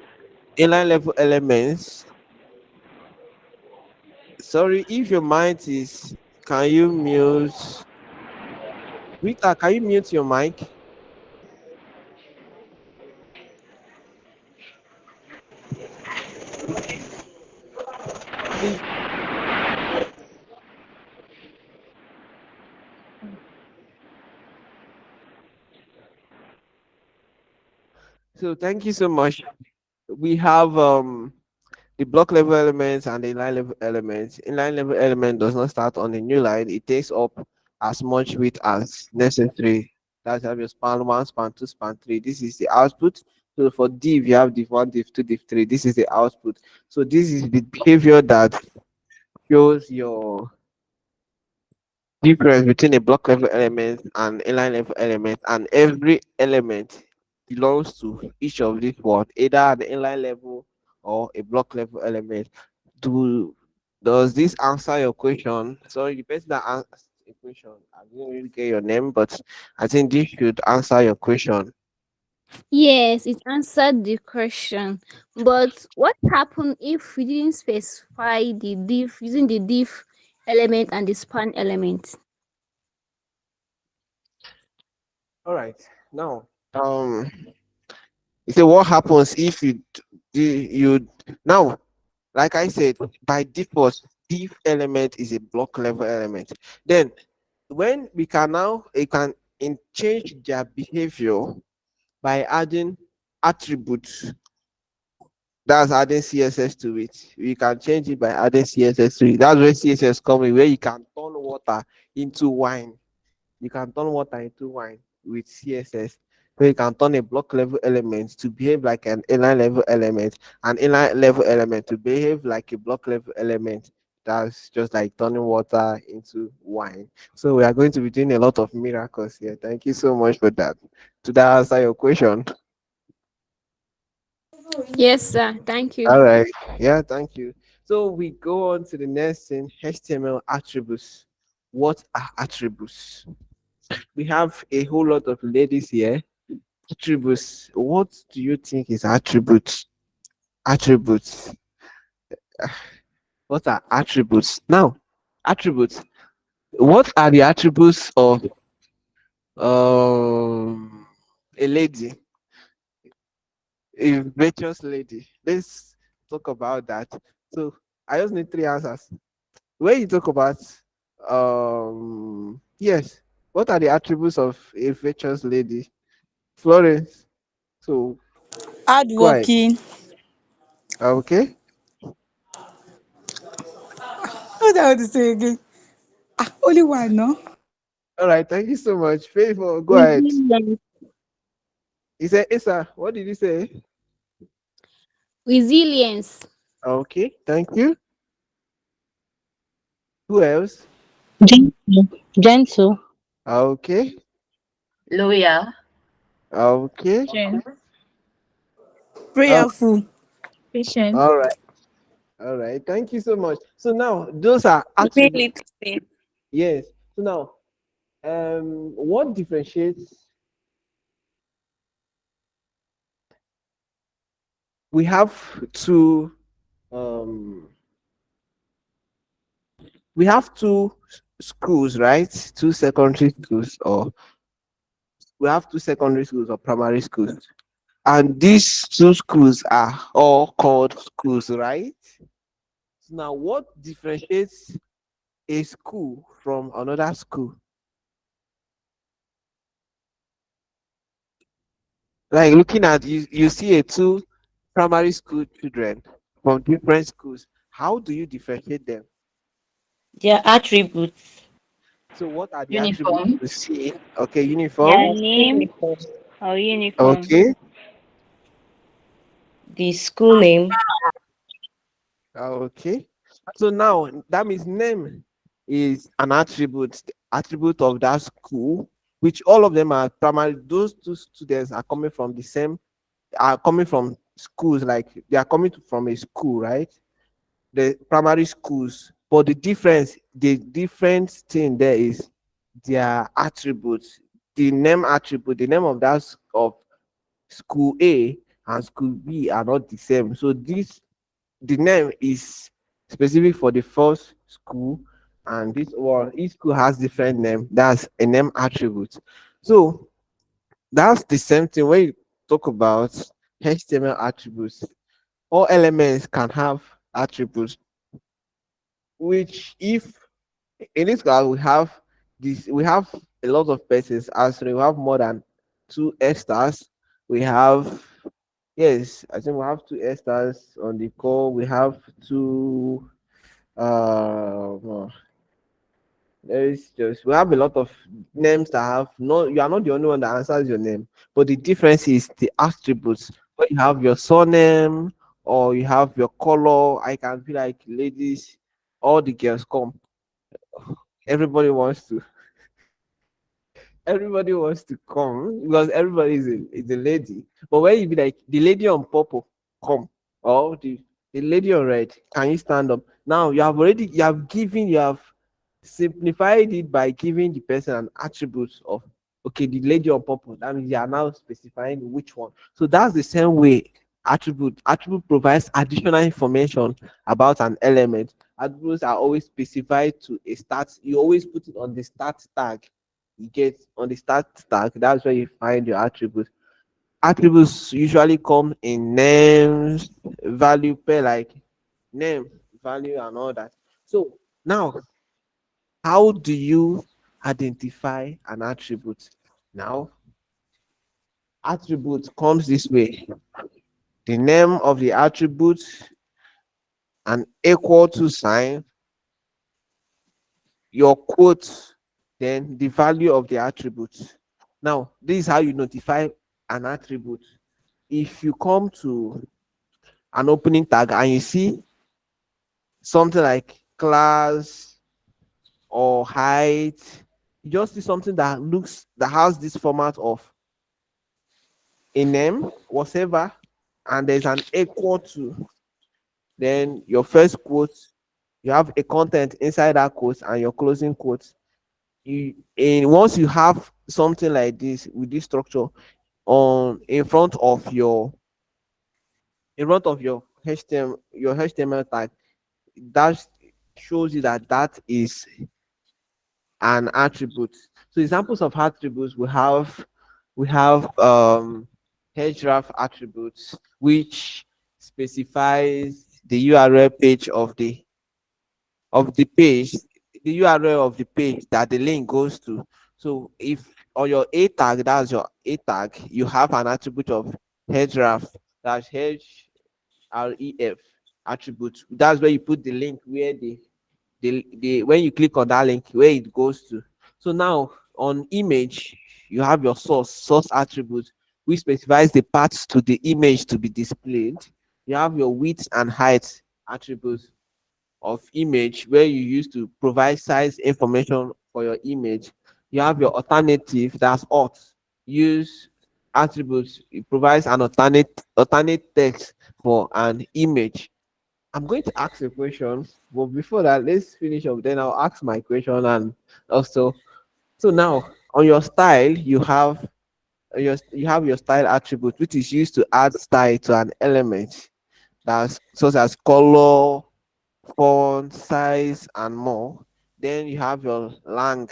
inline level elements. Sorry, if your mic is, can you mute? Rita, can you mute your mic? Please. So thank you so much. We have the block level elements and the line level elements. Inline level element does not start on a new line. It takes up as much width as necessary. That's have your span one, span two, span three. This is the output. So for div, you have div one, div two, div three. This is the output. So this is the behavior that shows your difference between a block level element and inline level element, and every element belongs to each of these one, either an inline level or a block level element. Do does this answer your question? Sorry, the person that asked the question, I didn't really get your name, but I think this should answer your question. Yes, it answered the question. But what happened if we didn't specify the diff using the diff element and the span element? All right, now you say what happens if you now, like I said, by default, div element is a block level element. Then when we can now it can change their behavior by adding attributes. That's adding CSS to it. We can change it by adding CSS to it. That's where CSS comes in, where you can turn water into wine. You can turn water into wine with CSS. So you can turn a block level element to behave like an inline level element, an inline level element to behave like a block level element. That's just like turning water into wine. So we are going to be doing a lot of miracles here. Thank you so much for that. Did that answer your question? Yes, sir. Thank you. All right. Yeah, thank you. So we go on to the next thing, HTML attributes. What are attributes? We have a whole lot of ladies here. Attributes. What do you think is attributes? Attributes. What are attributes? Now, attributes. What are the attributes of a lady, a virtuous lady? Let's talk about that. So I just need three answers. When you talk about yes, what are the attributes of a virtuous lady? Florence. So go ahead. Hardworking. Okay. What I want to say again? Only one, no? All right. Thank you so much. Favor, go ahead. Resilience. He said, Issa, what did you say? Resilience. Okay. Thank you. Who else? Gentle. Gentle. Okay. Loyal. Okay. Patient. Uh, Prayerful. Patient. all right. All right. Thank you so much. So now those are attributes. Really to see. Yes. So now, what differentiates? We have two. Um, we have two schools, right? Two secondary schools, or we have two secondary schools or primary schools, and these two schools are all called schools, right? So now, what differentiates a school from another school? Like looking at you see a two primary school children from different schools. How do you differentiate them? Their attributes. So what are the attributes Uniform. you see? Okay, uniform. Their Their name uniform. or uniform. Okay. The school name. Okay. So now that means name is an attribute, the attribute of that school, which all of them are primary. Those two students are coming from the same, are coming from schools, like they are coming from a school, right? The primary schools. But the different thing there is their attributes. The name of of school A and school B are not the same. So this the name is specific for the first school, and this one each school has different name. That's a name attribute. So that's the same thing when you talk about HTML attributes. All elements can have attributes, which if in this class we have a lot of persons answering. We have more than two Esters. We have yes, I think we have two Esters on the call. We have two there is just we have a lot of names that have no you are not the only one that answers your name, but the difference is the attributes. When you have your surname or you have your color, I can feel like ladies, all the girls come. Everybody wants to everybody wants to come because everybody is a lady. But when you be like the lady on purple, come, or the lady on red, can you stand up? Now you have simplified it by giving the person an attribute of okay, the lady on purple. That means you are now specifying which one. So that's the same way attribute provides additional information about an element. Attributes are always specified to a start. You always put it on the start tag. You get on the start tag. That's where you find your attributes. Attributes usually come in names, value pair like name, value, and all that. So now, how do you identify an attribute? Now, attribute comes this way. The name of the attribute, an equal to sign, your quote, then the value of the attribute. Now, this is how you notify an attribute. If you come to an opening tag and you see something like class or height, you just see something that has this format of a name, whatever, and there's an equal to, then your first quote, you have a content inside that quote and your closing quote. Once you have something like this with this structure on in front of your HTML tag, that shows you that that is an attribute. So examples of attributes we have href attributes, which specifies the URL page of the page, the URL of the page that the link goes to. So if on your A tag, that's your A tag, you have an attribute of href, that's href attribute. That's where you put the link where the when you click on that link where it goes to. So now on image, you have your source attribute, which specifies the paths to the image to be displayed. You have your width and height attributes of image where you use to provide size information for your image. You have your alternative, that's auth. Use attributes, it provides an alternate text for an image. I'm going to ask a question, but before that, let's finish up. Then I'll ask my question and also. So now on your style, you have your style attribute, which is used to add style to an element. That's such as color, font, size, and more. Then you have your lang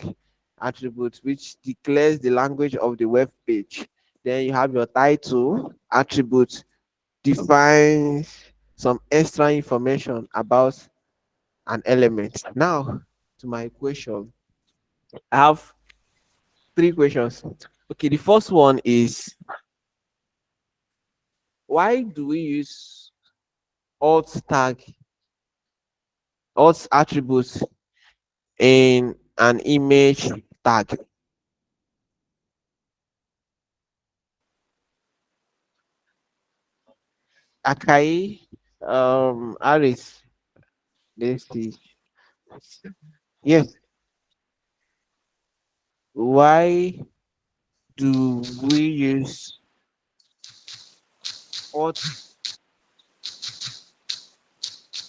attribute, which declares the language of the web page. Then you have your title attribute, defines some extra information about an element. Now, to my question, I have three questions. Okay, the first one is, why do we use alt tag, alt attributes in an image tag? Akai, Aris, let's see. Yes, why do we use alt?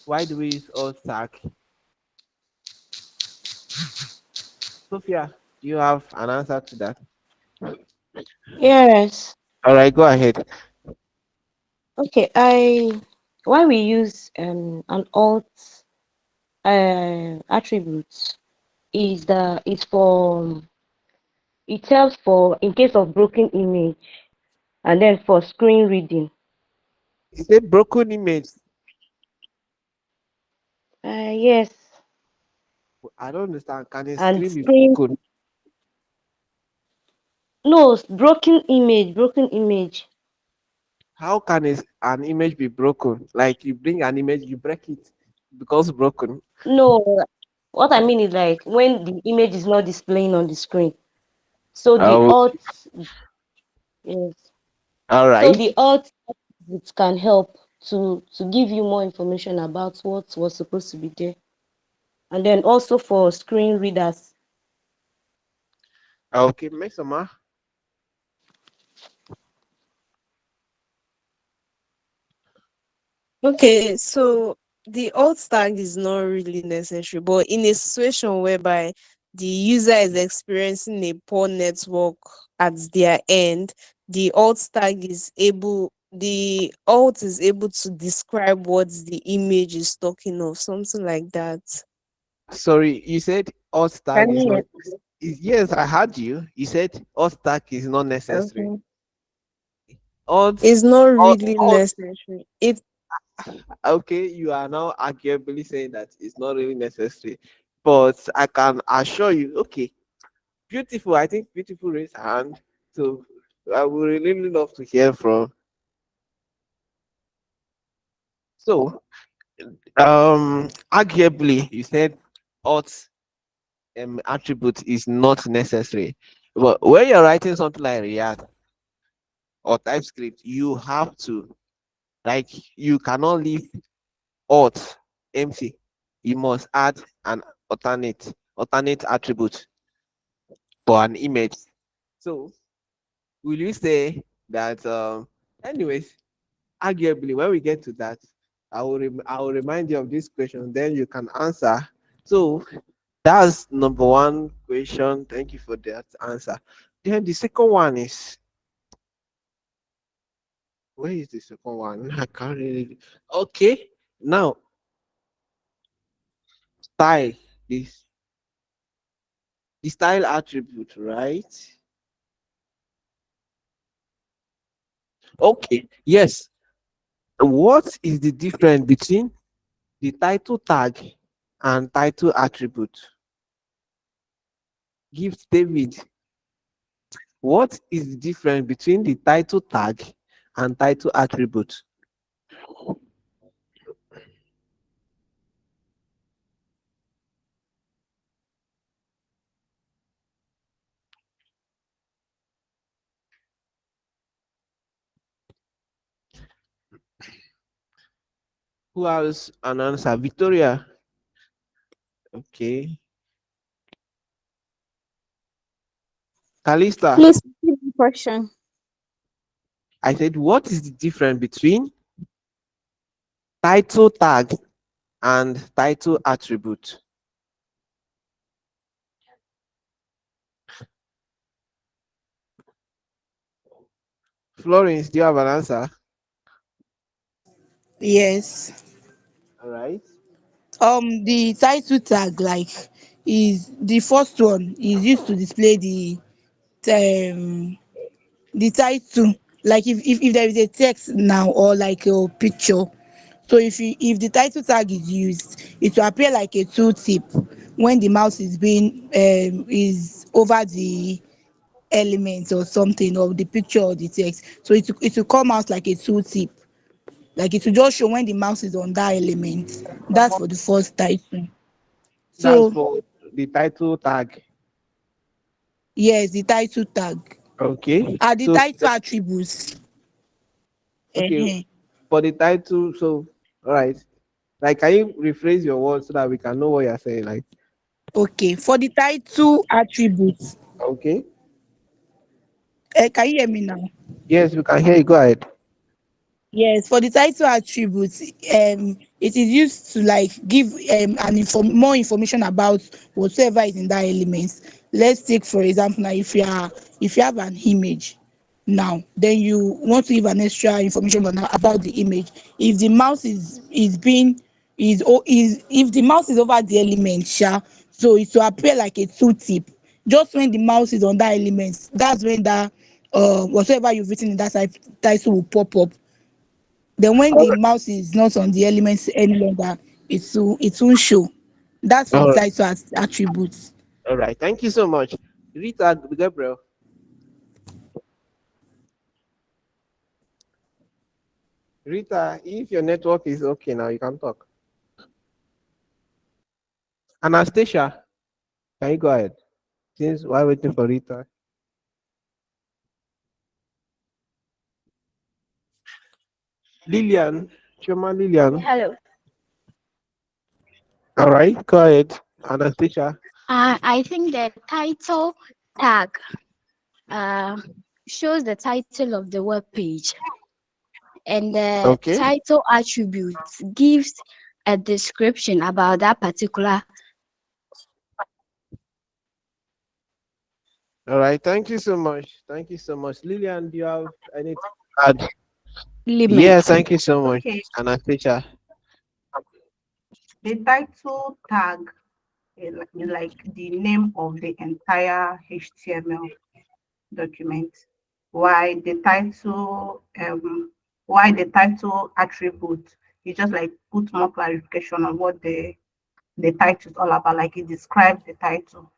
Why do we use alt tag? Sophia, do you have an answer to that? Yes. All right, go ahead. Okay. Why we use an alt attributes is for it helps for in case of broken image and then for screen reading. Is it broken image? Yes. I don't understand. Can a And screen be screen broken? no broken image. How can an image be broken? Like you bring an image, you break it because broken. No, what I mean is like when the image is not displaying on the screen. So the Oh, alt yes. all So right. the alt attributes can help to give you more information about what was supposed to be there. And then also for screen readers. Okay, Mesoma. Okay, so the alt tag is not really necessary, but in a situation whereby the user is experiencing a poor network at their end, the alt is able to describe what the image is talking of, something like that. Sorry, you said alt tag Can is you not. hear me? Yes, I heard you. You said alt tag is not necessary. Okay. Alt, It's not alt, really alt. necessary. It Okay, you are now arguably saying that it's not really necessary, but I can assure you. Okay, beautiful. I think beautiful raise hand. So I would really love to hear from. So, arguably, you said alt attribute is not necessary, but when you're writing something like React or TypeScript, you have to, like, you cannot leave alt empty. You must add an alternate attribute for an image. So, will you say that? Anyways, arguably, when we get to that, I will remind you of this question. Then you can answer. So that's number one question. Thank you for that answer. Then the second one is, where is the second one? I can't really. Okay, now style, this the style attribute, right? Okay, yes. What is the difference between the title tag and title attribute? Gift David, what is the difference between the title tag and title attribute? Who has an answer? Victoria. Okay. Kalista. Please repeat the question. I said, what is the difference between title tag and title attribute. Florence, do you have an answer? Yes. All right. The title tag, like, is the first one is used to display um the title. Like, if there is a text now, or like a picture, so if the title tag is used, it will appear like a tooltip when the mouse is being is over the element or something, or the picture or the text. So it will come out like a tooltip, like it will just show when the mouse is on that element. That's for the first title. That's So for the title tag. yes, the title tag Okay. are the So title attributes. okay, uh for the title, so all right. Like, can you rephrase your words so that we can know what you're saying? Like, Okay, for the title attributes, okay. can you hear me now? Yes, we can hear you. Go ahead. Yes, for the title attributes, it is used to like give more information about whatsoever is in that element. Let's take for example now, if you have an image now, then you want to give an extra information about the image. If the mouse is being is if the mouse is over the element, so it will appear like a tooltip. Just when the mouse is on that element, that's when that whatever you've written in that title will pop up. Then when All the right. mouse is not on the elements any longer, it won't show. That's for the All right. title attributes. All right. Thank you so much. Rita, Gabriel. Rita, if your network is okay now, you can talk. Anastasia, can you go ahead? Since while waiting for Rita. Lillian, Choma Lillian. Hello. All right, go ahead. Anastasia. I think the title tag uh, shows the title of the web page, and the Okay. title attributes gives a description about that particular All right. Thank you so much. Thank you so much. Lillian, do you have anything to add? Yes, element. thank you so much, Okay, Anastasia. the title tag is like the name of the entire HTML document. Why the title why the title attribute, you just like put more clarification on what the title is all about, like it describes the title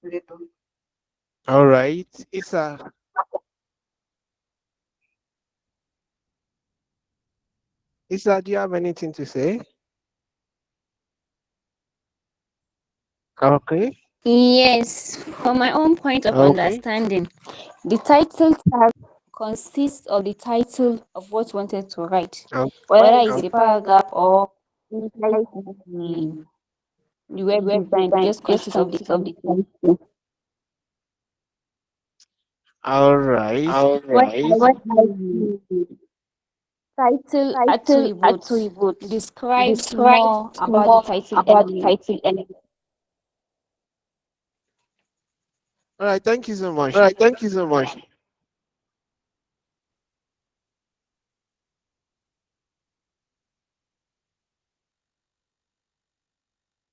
little. All right. Isa, do you have anything to say? Okay. Yes, from my own point of Okay. understanding, the title tag consists of the title of what you wanted to write, whether Okay. it's a paragraph or inside the web design, it just consists of the title. All right. What I see, title attributes describes more about the title element. All right. Thank you so All much. right, thank you so much.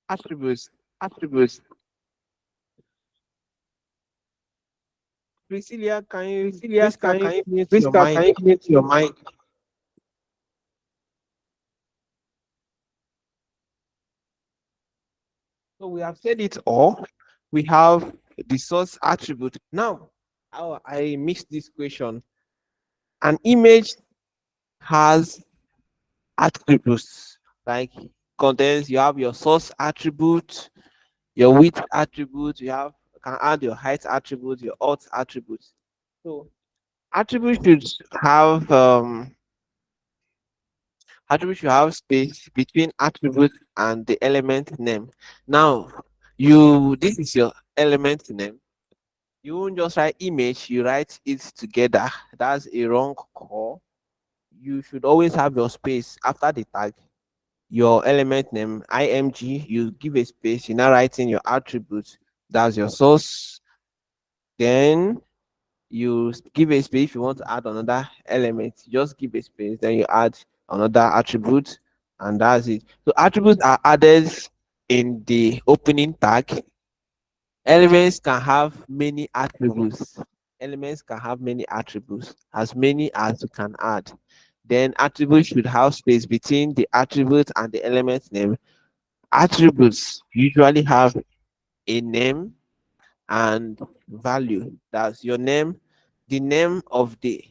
Attributes. Attributes. Priscilla, can you Cecilia, Priska, can you mute your Priska, can mic? you mute your mic? So we have said it all. We have the source attribute. Now, I mixed this question. An image has attributes like contains. You have your source attribute, your width attribute. You have can add your height attribute, your alt attribute. So attributes should have attributes should have space between attribute and the element name. Now, this is your element name. You won't just write image, you write it together. That's a wrong call. you should always have your space after the tag, your element name, img, you give a space, you now write in your attributes, that's your source. Then you give a space. If you want to add another element, you just give a space, then you add another attribute, and that's it. So attributes are added in the opening tag. Elements can have many attributes. Elements can have many attributes, as many as you can add. Then attributes should have space between the attribute and the element name. Attributes usually have a name and value. That's your name, the name of the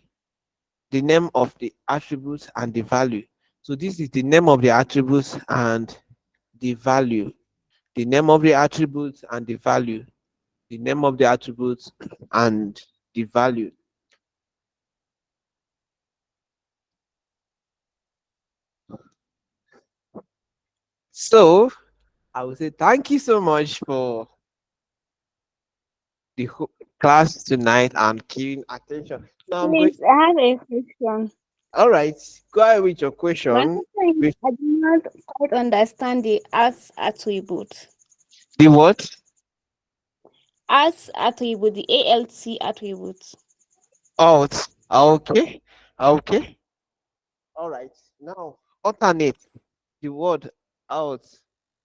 name of the attributes and the value. So this is the name of the attributes and the value. The name of the attributes and the value. The name of the attributes and the value. So I would say thank you so much for the class tonight and keen attention. Now I'm going. Please, I have a question. All right, go ahead with your My question. question is, With I do not quite understand the arts attribute. the what? Arts attribute, the ALT attribute. Alt. Okay. Okay. All right. Now alternate the word out.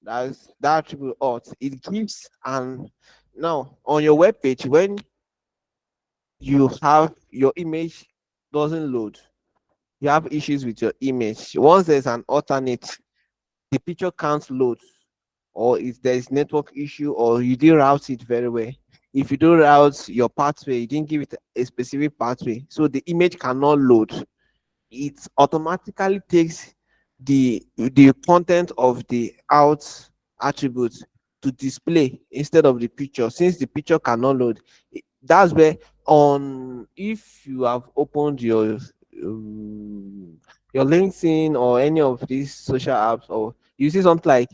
That's that attribute out. It gives and now on your web page when you have your image doesn't load, you have issues with your image. Once there's an alternate, the picture can't load, or if there's network issue, or you didn't route it very well. If you don't route your pathway, you didn't give it a specific pathway, so the image cannot load. It automatically takes the content of the out attribute to display instead of the picture, since the picture cannot load. That's where on if you have opened your LinkedIn or any of these social apps, or you see something like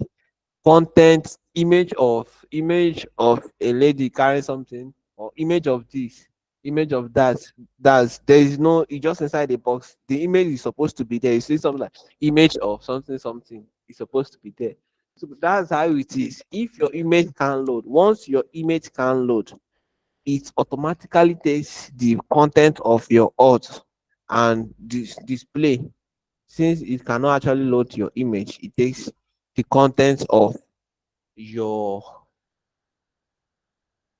content image of a lady carrying something, or image of this, image of that, that's there is no, it just inside the box, the image is supposed to be there. You see something like image of something something is supposed to be there. So that's how it is. If your image can load, once your image can load, it automatically takes the content of your auth and display. Since it cannot actually load your image, it takes the content of your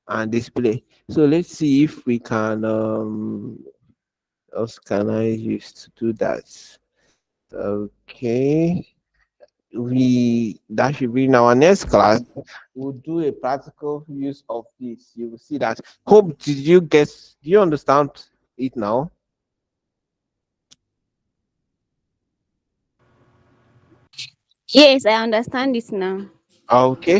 and display. So let's see if we can what else can I use to do that? Okay. We that should be in our next class. We'll do a practical use of this. You will see that. Hope did you guess, do you understand it now? Yes, I understand it now. Okay.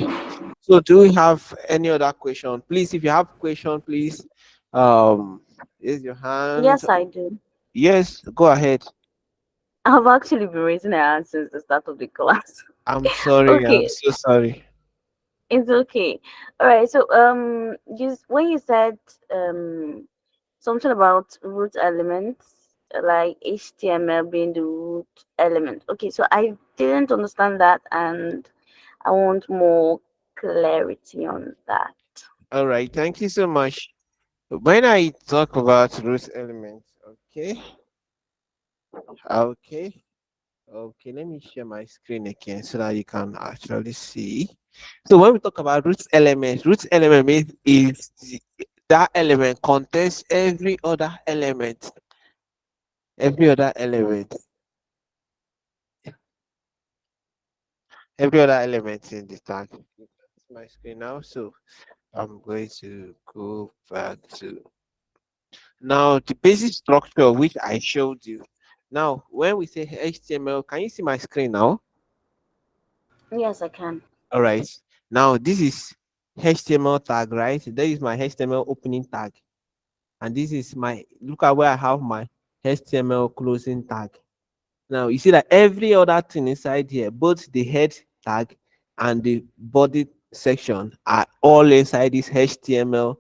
So do we have any other question? Please, if you have question, please raise your hand. Yes, I do. Yes, go ahead. I've actually been raising my hand since the start of the class. I'm sorry. I'm Okay, so sorry. it's okay. All right. So just when you said something about root elements, like HTML being the root element. Okay, so I didn't understand that, and I want more clarity on that. All right. Thank you so much. When I talk about root elements, okay, okay, okay. Let me share my screen again so that you can actually see. So when we talk about root element means is that element contains every other element, every other element in the tag. That's my screen now. So I'm going to go back to now the basic structure which I showed you. Now, when we say HTML, can you see my screen now? Yes, I can. All right. Now, this is HTML tag, right? There is my HTML opening tag. And this is my, look at where I have my HTML closing tag. Now, you see that every other thing inside here, both the head tag and the body section are all inside this HTML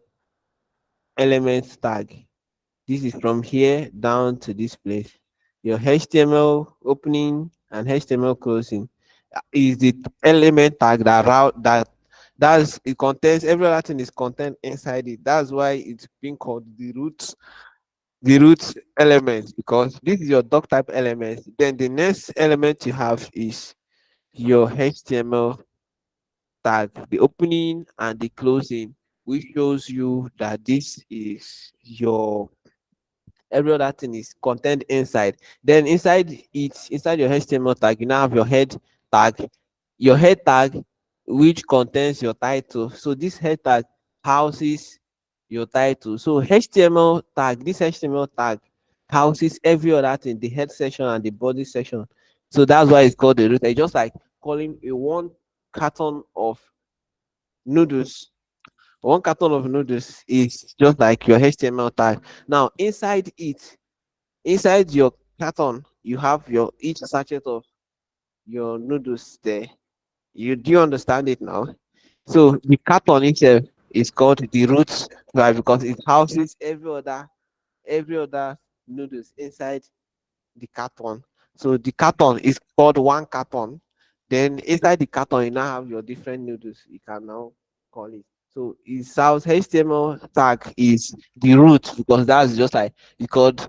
elements tag. This is from here down to this place. your HTML opening and HTML closing is the element tag that route that's it contains every other thing is contained inside it. That's why it's being called the root element because this is your doc type element. Then the next element you have is your HTML tag, the opening and the closing, which shows you that this is your every other thing is contained inside. Then inside your HTML tag, you now have your head tag, which contains your title. So this head tag houses your title. So this HTML tag houses every other thing, the head section and the body section. So that's why it's called the root. It's just like calling a one carton of noodles. One carton of noodles is just like your HTML tag. Now inside your carton, you have your each sachet of your noodles there. Do you understand it now? So the carton itself is called the root drive because it houses every other noodles inside the carton. So the carton is called one carton. Then inside the carton, you now have your different noodles. You can now call it. So it sounds HTML tag is the root because that's just like it's called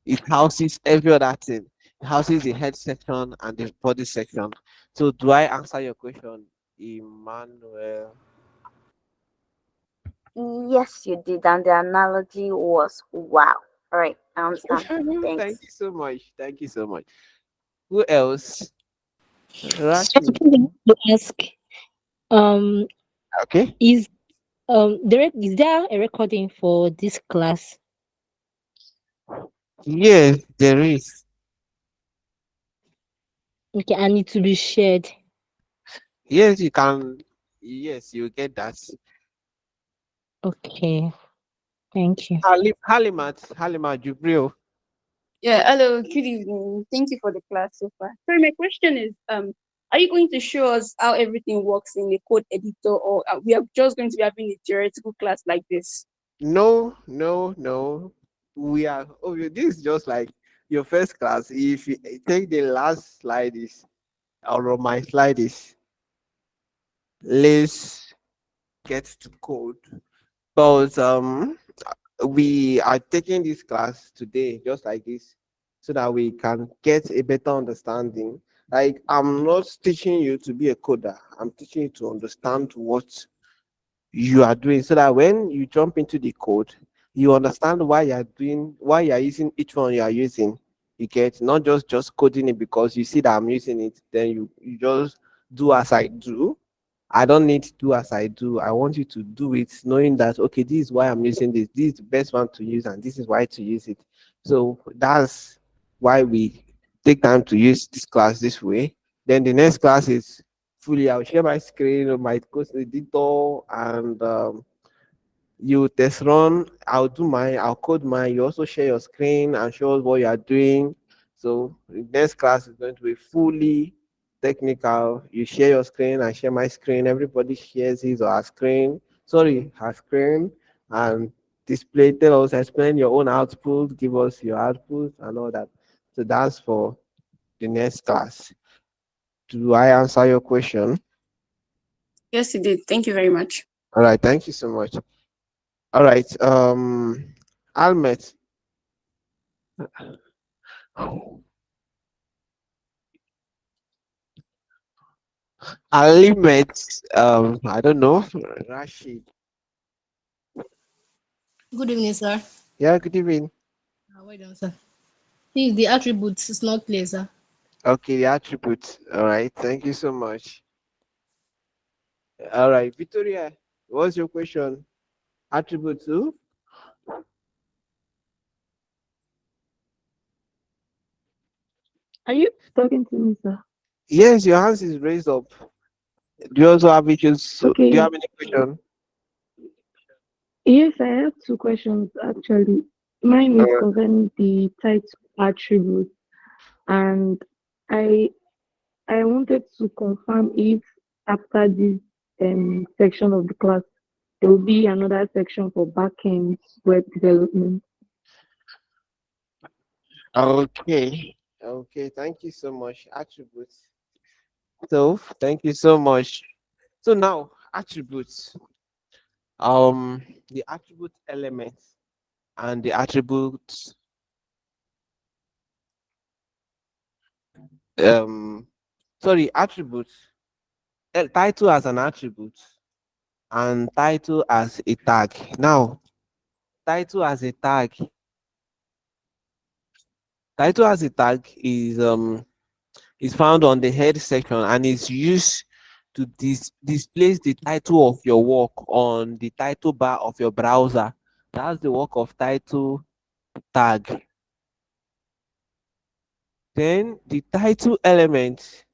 it houses every other thing. It houses the head section and the body section. So do I answer your question, Emmanuel? Yes, you did, and the analogy was wow. All right, I understand. Thank Thanks. you so much. Thank you so much. Who else? Rashid. Something I want to ask. Um, Okay. is is there a recording for this class? Yes, there is. Okay, and it to be shared. Yes, you can. Yes, you get that. Okay, thank you. Halimat Jubril. Yeah, hello, good evening. Thank you for the class so far. Sorry, my question is, are you going to show us how everything works in the code editor, or we are just going to be having a theoretical class like this? No, no, no. We are. Oh, this is just like your first class. If you take the last slide is, or my slide is, let's get to code. But we are taking this class today just like this so that we can get a better understanding. Like I'm not teaching you to be a coder. I'm teaching you to understand what you are doing so that when you jump into the code, you understand why you're using each one you are using. You get not just coding it because you see that I'm using it, then you just do as I do. I don't need to do as I do. I want you to do it knowing that okay, this is why I'm using this. This is the best one to use, and this is why to use it. So that's why we take time to use this class this way. Then the next class is fully. I'll share my screen with my course editor and you test run. I'll code mine. You also share your screen and show us what you are doing. So the next class is going to be fully technical. You share your screen, I share my screen. Everybody shares his or her screen. Sorry, her screen and display. Tell us, explain your own output, give us your output and all that. So that's for the next class. Do I answer your question? Yes, you did. Thank you very much. All right, thank you so much. All right, Almet. Alimet, I don't know, Rashid. Good evening, sir. Yeah, good evening. Well done, sir. This is the attributes. It's not clear, sir. Okay, the attributes. All right, thank you so much. All right, Victoria, what's your question? Attribute two? Are you talking to me, sir? Yes, your hands is raised up. Do you also have issues? So, do you Okay. have any question? Yes, I have two questions actually. Mine is Uh, concerning the title attribute, and I I wanted to confirm if after this section of the class there will be another section for backend web development. Okay. Okay. Thank you so much. Attributes. So thank you so much. So now attributes. The attribute elements and the attributes. Um, sorry, attributes. Title as an attribute and title as a tag. Now, title as a tag. Title as a tag is found on the head section and is used to display the title of your work on the title bar of your browser. That's the work of title tag. Then the title element,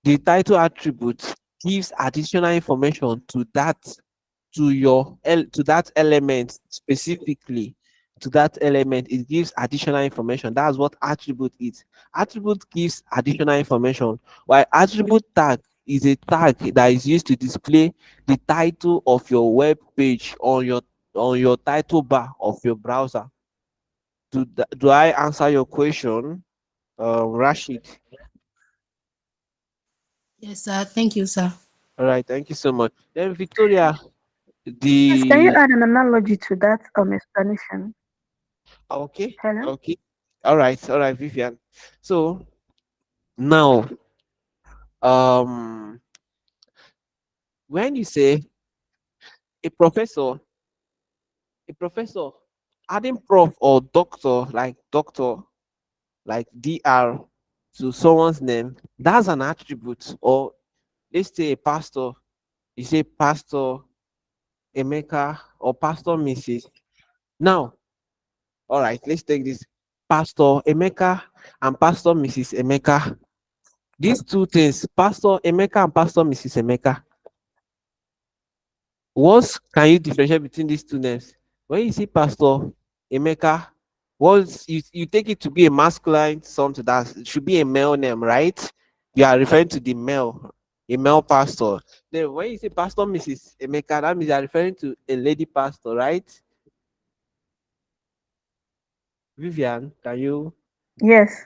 the title attribute gives additional information to that to that element specifically. To that element, it gives additional information. That's what attribute is. Attribute gives additional information, while attribute tag is a tag that is used to display the title of your web page on your title bar of your browser. Do I answer your question, Rashid? Yes, sir. Thank you, sir. All right, thank you so much. Then Victoria, Please, can you the add an analogy to that explanation? okay, Hello? okay, all right, Vivian. So now, um, when you say a professor, a professor, adding prof or doctor, like dr to someone's name, that's an attribute. Or let's say a pastor, you say Pastor Emeka or Pastor Mrs. Now, all right, let's take this. Pastor Emeka and Pastor Mrs. Emeka. These two things, Pastor Emeka and Pastor Mrs. Emeka. What can you differentiate between these two names? When you see Pastor Emeka, you take it to be a masculine something that it should be a male name, right? You are referring to the male, a male pastor. Then when you say Pastor Mrs. Emeka, that means you are referring to a lady pastor, right? Vivian, can you Yes.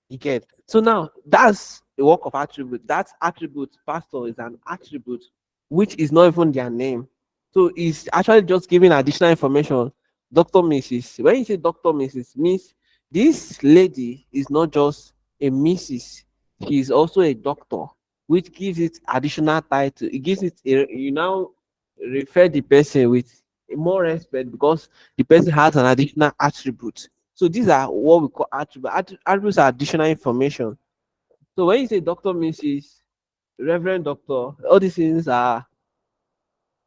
You get so now that's a work of attribute. That attribute, pastor, is an attribute which is not even their name. So it's actually just giving additional information. Dr. Mrs. When you say Dr. Mrs. means this lady is not just a Mrs. She is also a doctor, which gives it additional title. It gives it you now refer the person with more respect because the person has an additional attribute. So these are what we call attributes. Attributes are additional information. So when you say Doctor, Mrs., Reverend Doctor, all these things are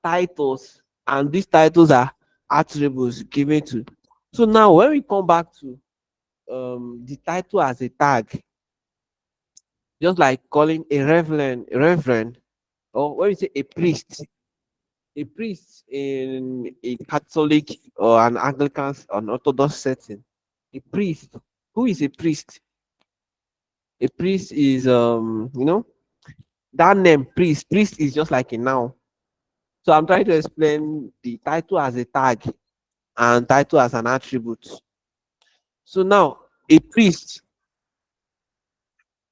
titles, and these titles are attributes given to. So now when we come back to the title as a tag, just like calling a reverend, or when we say a priest in a Catholic or an Anglican or an Orthodox setting, a priest. Who is a priest? A priest is that name priest. Priest is just like a noun. So I'm trying to explain the title as a tag and title as an attribute. So now a priest,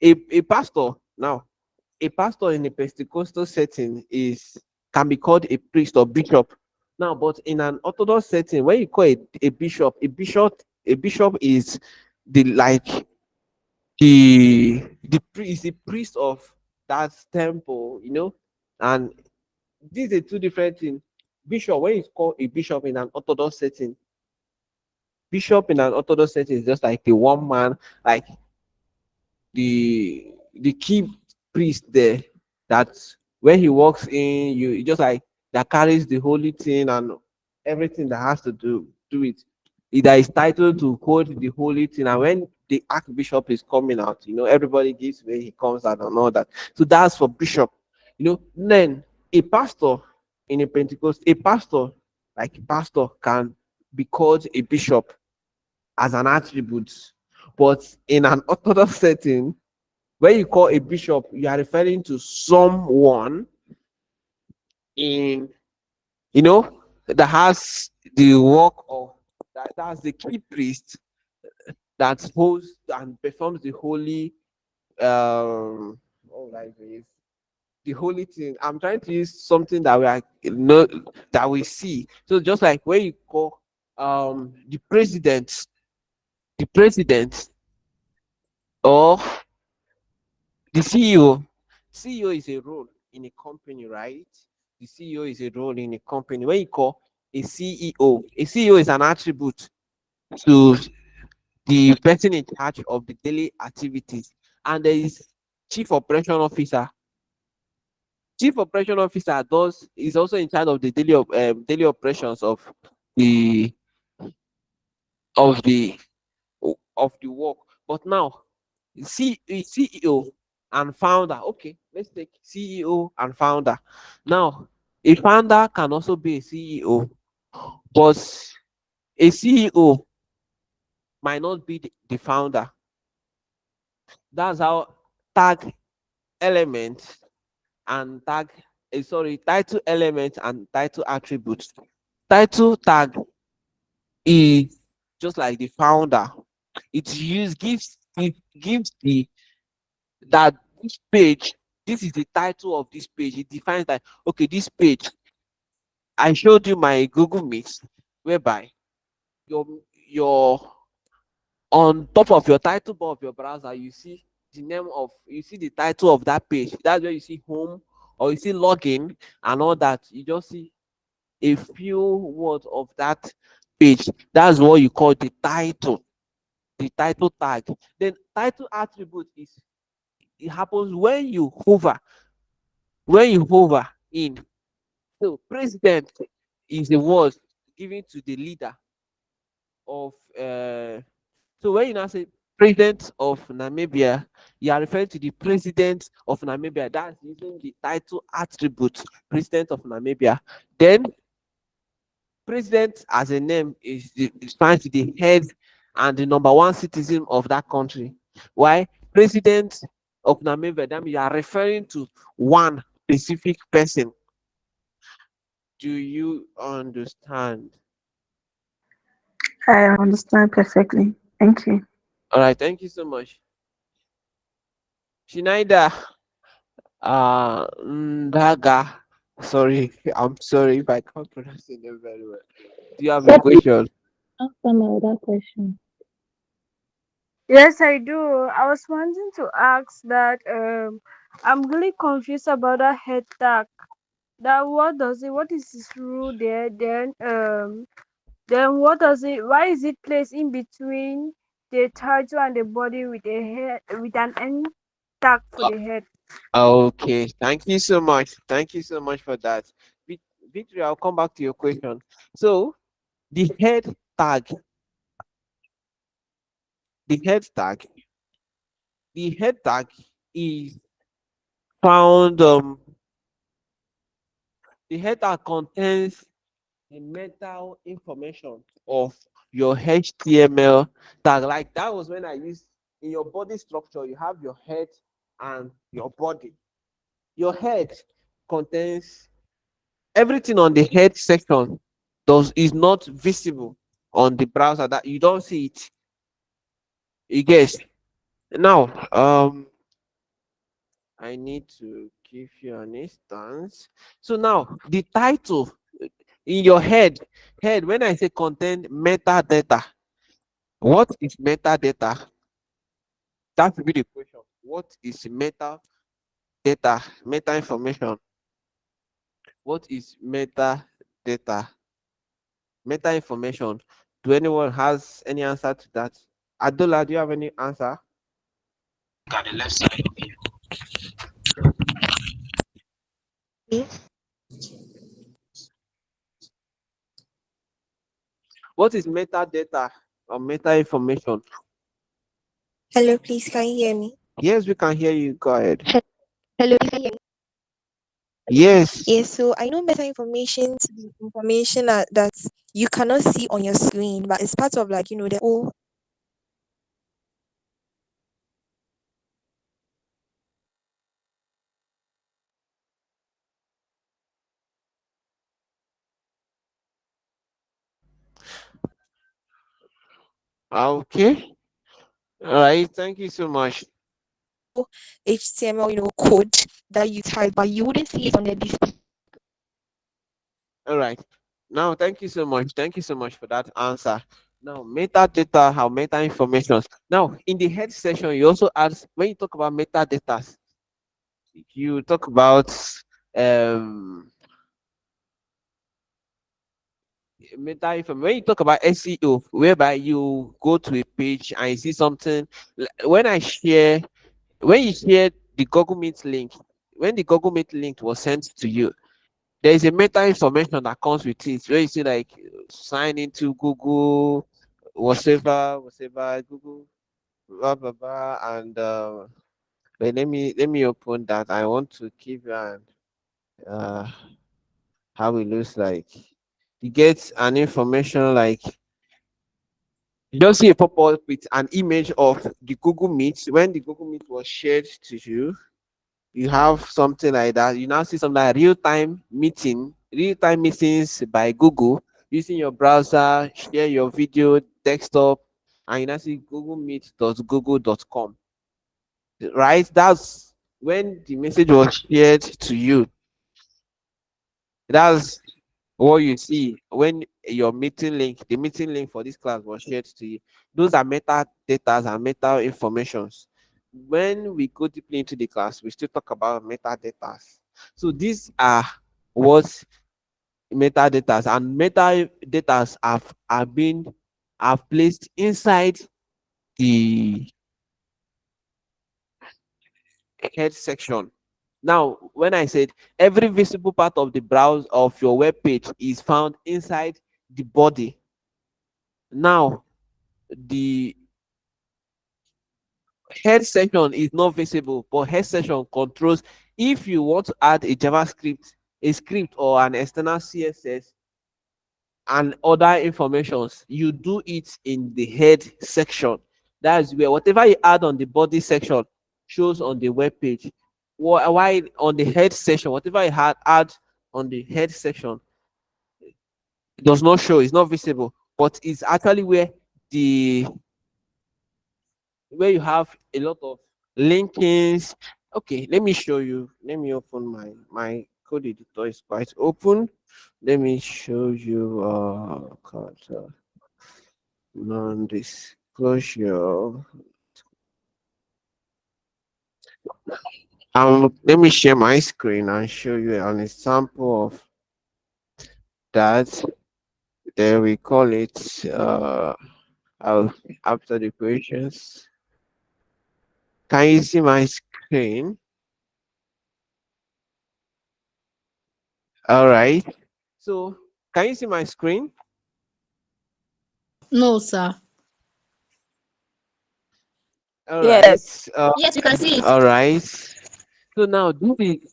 a pastor now, a pastor in a Pentecostal setting is can be called a priest or bishop. Now, but in an Orthodox setting, when you call it a bishop is the like is the priest of that temple, and these are two different things. Bishop, when it's called a bishop in an Orthodox setting, bishop in an Orthodox setting is just like the one man, like the key priest there, that when he walks in, you just like that carries the holy thing and everything that has to do it. That is titled to hold the holy thing. And when the archbishop is coming out, everybody gives way he comes out and all that. So that's for bishop. Then a pastor in a Pentecost, a pastor, like a pastor can be called a bishop as an attribute. But in an Orthodox setting, when you call a bishop, you are referring to someone in, that has the work of that's the key priest that holds and performs the holy what would I say? The holy thing. I'm trying to use something that we are know that we see. So just like when you call the president or the CEO. CEO is a role in a company, right? The CEO is a role in a company. When you call a CEO is an attribute to the person in charge of the daily activities. And there is chief operation officer. Chief operation officer does is also in charge of the daily operations the of the of the work. But now, CEO and founder. Okay, let's take CEO and founder. Now, a founder can also be a CEO, but a CEO might not be the founder. That's how tag element and title element and title attributes. Title tag is just like the founder. It gives the that this page, this is the title of this page. It defines that okay, this page, I showed you my Google Meet, whereby your your on top of your title bar of your browser, you see the title of that page. That's where you see home or you see login and all that. You just see a few words of that page. That's what you call the title tag. Then title attribute is it happens when you hover in. So president is the word given to the leader of so when you now say president of Namibia, you are referring to the president of Namibia. That's using the title attribute, president of Namibia. Then president as a name is trying to the head and the number one citizen of that country. Why president of Namibia? That means you are referring to one specific person. Do you understand? I understand perfectly. Thank you. All right, thank you so much. Shinaida Ndaga. Sorry, I'm sorry if I can't pronounce your name very well. Do you have a So please question? answer my other question. Yes, I do. I was wanting to ask that I'm really confused about that head tag. That what does it? What is its rule there? Then what does it? Why is it placed in between the title and the body with a head with an end tag for the head? Okay, thank you so much. Thank you so much for that. Victory, I'll come back to your question. So the head tag, the head tag, the head tag is found the head tag contains the metal information of your HTML tag. Like that was when I used in your body structure, you have your head and your body. Your head contains everything on the head section does is not visible on the browser that you don't see it. You guess now I need to give you an instance. So now the title in your head when I say contain metadata, what is metadata? That will be the question. What is metadata? Meta information. What is metadata? Meta information. Do anyone has any answer to that? Adola, do you have any answer? On the left side of you. What is metadata or meta information? Hello, please, can you hear me? Yes, we can hear you. Go ahead. Hello, please, can you hear me? Yes. Yes, so I know meta information to be information that you cannot see on your screen, but it's part of like, the whole. Okay. All right, thank you so much. HTML, code that you type, but you wouldn't see it on the display. All right. Now, thank you so much. Thank you so much for that answer. Now, metadata, how meta information. Now, in the head section, you also ask when you talk about metadata, you talk about um meta information. When you talk about SEO, whereby you go to a page and you see something. When I share, when you share the Google Meet link, when the Google Meet link was sent to you, there is a meta information that comes with it where you see like sign into Google, whatever Google, blah blah blah, and but let me open that. I want to keep an uh how it looks like. You get an information like you just see a pop-up with an image of the Google Meet. When the Google Meet was shared to you, you have something like that. You now see something like real-time meetings by Google using your browser, share your video, desktop, and you now see Google Meet.google.com. Right? That's when the message was shared to you. That's what you see when your meeting link, the meeting link for this class was shared to you. Those are metadata and meta informations. When we go deeply into the class, we still talk about metadata. So these are what metadata and metadata have placed inside the head section. Now, when I said every visible part of the browse of your web page is found inside the body. Now, the head section is not visible, but head section controls if you want to add a JavaScript, a script, or an external CSS and other informations, you do it in the head section. That is where whatever you add on the body section shows on the web page. While on the head section, whatever you add on the head section does not show, it's not visible, but it's actually the where you have a lot of linkings. Okay, let me show you. Let me open my code editor is quite open. Let me show you non-disclosure. Let me share my screen and show you an example of that. There we call it I'll, after the questions. Can you see my screen? All right. So can you see my screen? No, sir. All right. Yes. Yes, we can see it. All right. So now this is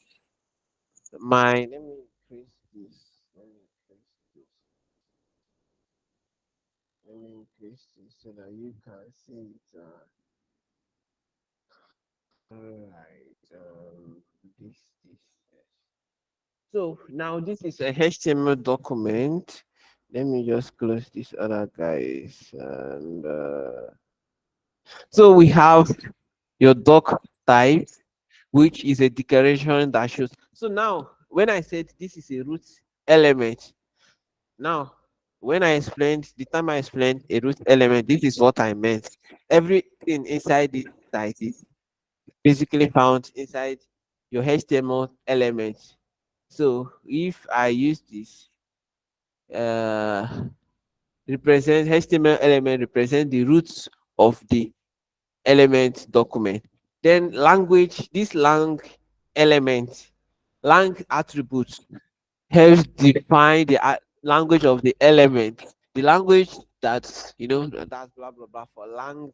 my. Let me increase this. Let me increase this. Let me increase this so that you can see it. All right. This. Yes. So now this is a HTML document. Let me just close this other guys and so we have your doc type, which is a declaration that shows. So now, when I said this is a root element, now when I explained the time I explained a root element, this is what I meant. Everything inside this site is basically found inside your HTML element. So if I use this, uh, represent HTML element represent the roots of the element document. Then language, this lang element, lang attributes helps define the language of the element. The language that's that's blah blah blah for lang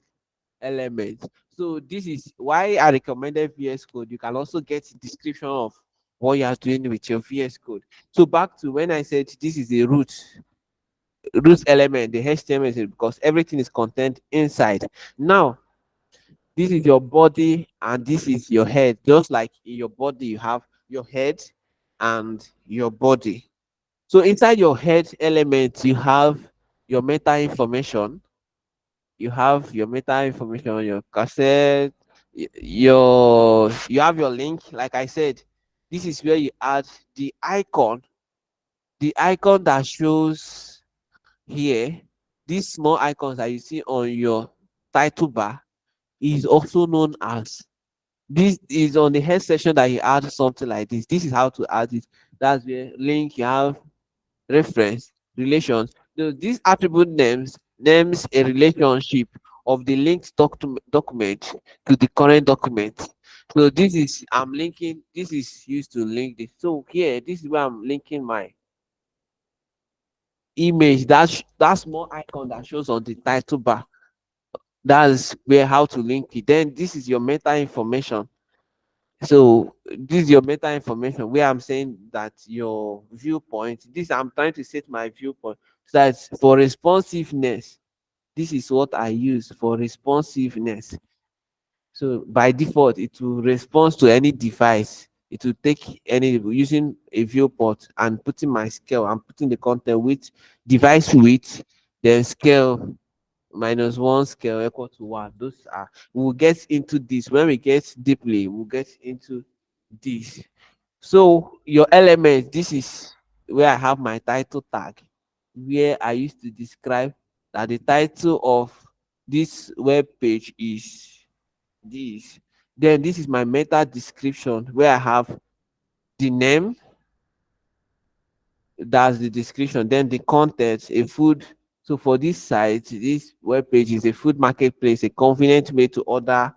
element. So this is why I recommended VS Code. You can also get description of what you are doing with your VS Code. So back to when I said this is a root element, the HTML is because everything is contained inside. Now this is your body and this is your head. Just like in your body, you have your head and your body. So inside your head element, you have your meta information. you have your meta information, your cassette, your you have your link. Like I said, this is where you add the icon that shows here. These small icons that you see on your title bar is also known as, this is on the head section that you add something like this. This is how to add it. That's where link, you have reference, relations. So these attribute names a relationship of the linked document to the current document. So this is, I'm linking, this is used to link this. So here, this is where I'm linking my image, that small icon that shows on the title bar. That's where, how to link it. Then this is your meta information. So this is your meta information where I'm saying that your viewpoint, this, I'm trying to set my viewpoint. So that's for responsiveness. This is what I use for responsiveness. So by default, it will respond to any device. It will take any, using a viewport and putting my scale. I'm putting the content with device width, then scale -1, scale equal to 1. Those are, we'll get into this when we get deeply, we'll get into this. So your element, this is where I have my title tag, where I used to describe that the title of this web page is this. Then this is my meta description, where I have the name, that's the description. Then the content, a food. So for this site, this web page is a food marketplace, a convenient way to order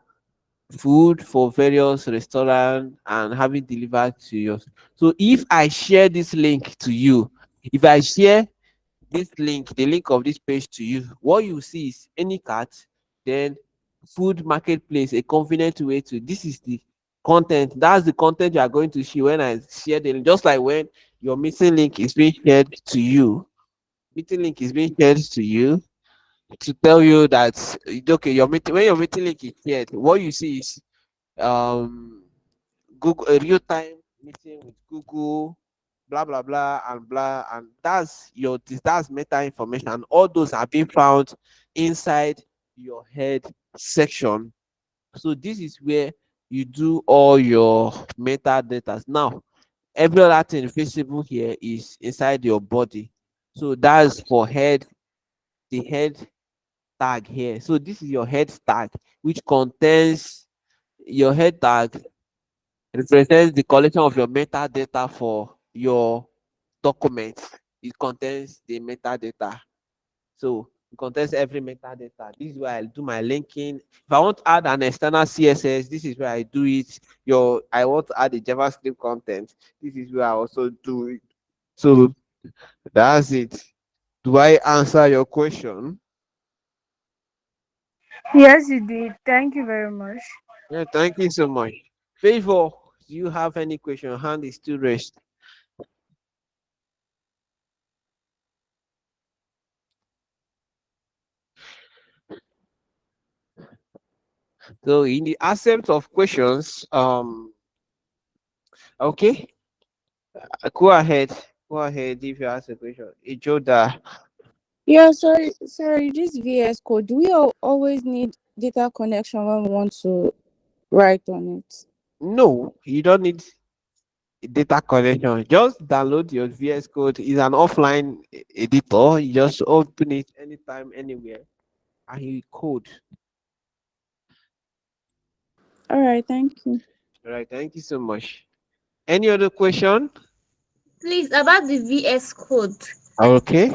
food for various restaurants and have it delivered to you. So if I share this link to you, if I share this link, the link of this page to you, what you see is any cart, then food marketplace, a convenient way to, this is the content. That's the content you are going to see when I share the link. Just like when your missing link is being shared to you, meeting link is being shared to you to tell you that okay, your meeting, when your meeting link is shared, what you see is um Google, a real time meeting with Google, blah blah blah and blah, and that's meta information, and all those are being found inside your head section. So this is where you do all your metadata. Now every other thing visible here is inside your body. So that's for head, the head tag here. So this is your head tag, which contains, your head tag represents the collection of your metadata for your document. It contains the metadata. So it contains every metadata. This is where I do my linking. If I want to add an external CSS, this is where I do it. I want to add a JavaScript content. This is where I also do it. So that's it. Do I answer your question? Yes, you did. Thank you very much. Yeah, thank you so much. Favor, do you have any question? Your hand is still raised. So in the absence of questions, okay, go ahead. Go ahead if you ask a question. Ijoda. Yeah, sorry, this VS Code, do we always need data connection when we want to write on it? No, you don't need data connection. Just download your VS Code. It's an offline editor. You just open it anytime, anywhere, and you code. All right, thank you. All right, thank you so much. Any other question? Please, about the VS Code, Okay.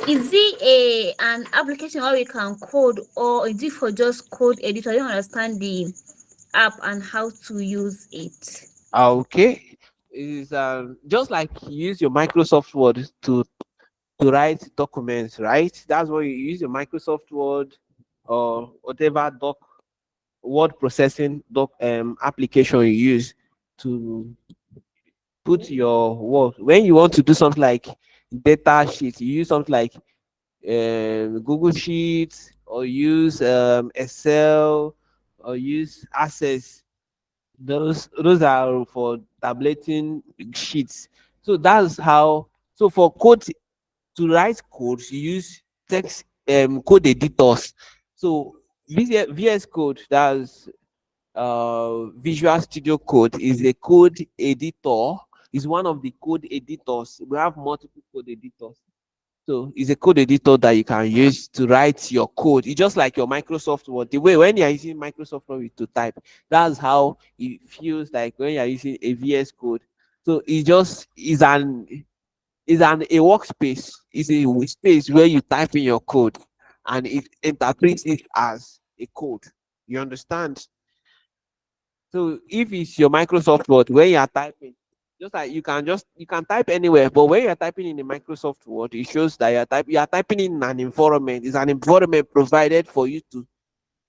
is it an application where we can code, or is it for just code editor? I don't understand the app and how to use it. Okay. It is just like you use your Microsoft Word to write documents, right? That's what you use your Microsoft Word or whatever word processing application you use to put your work. When you want to do something like data sheet, you use something like Google Sheets, or use Excel, or use Access. Those are for tableting sheets. So that's how. So for code, to write code, you use text code editors. So VS Code, that's Visual Studio Code, is a code editor. Is one of the code editors. We have multiple code editors. So it's a code editor that you can use to write your code. It's just like your Microsoft Word. The way when you're using Microsoft Word to type, that's how it feels like when you're using a VS Code. So it just is an a workspace. It's a space where you type in your code and it interprets it as a code. You understand? So if it's your Microsoft Word, when you are typing, just like you can type anywhere, but when you are typing in the Microsoft Word, it shows that you are typing in an environment. It's an environment provided for you to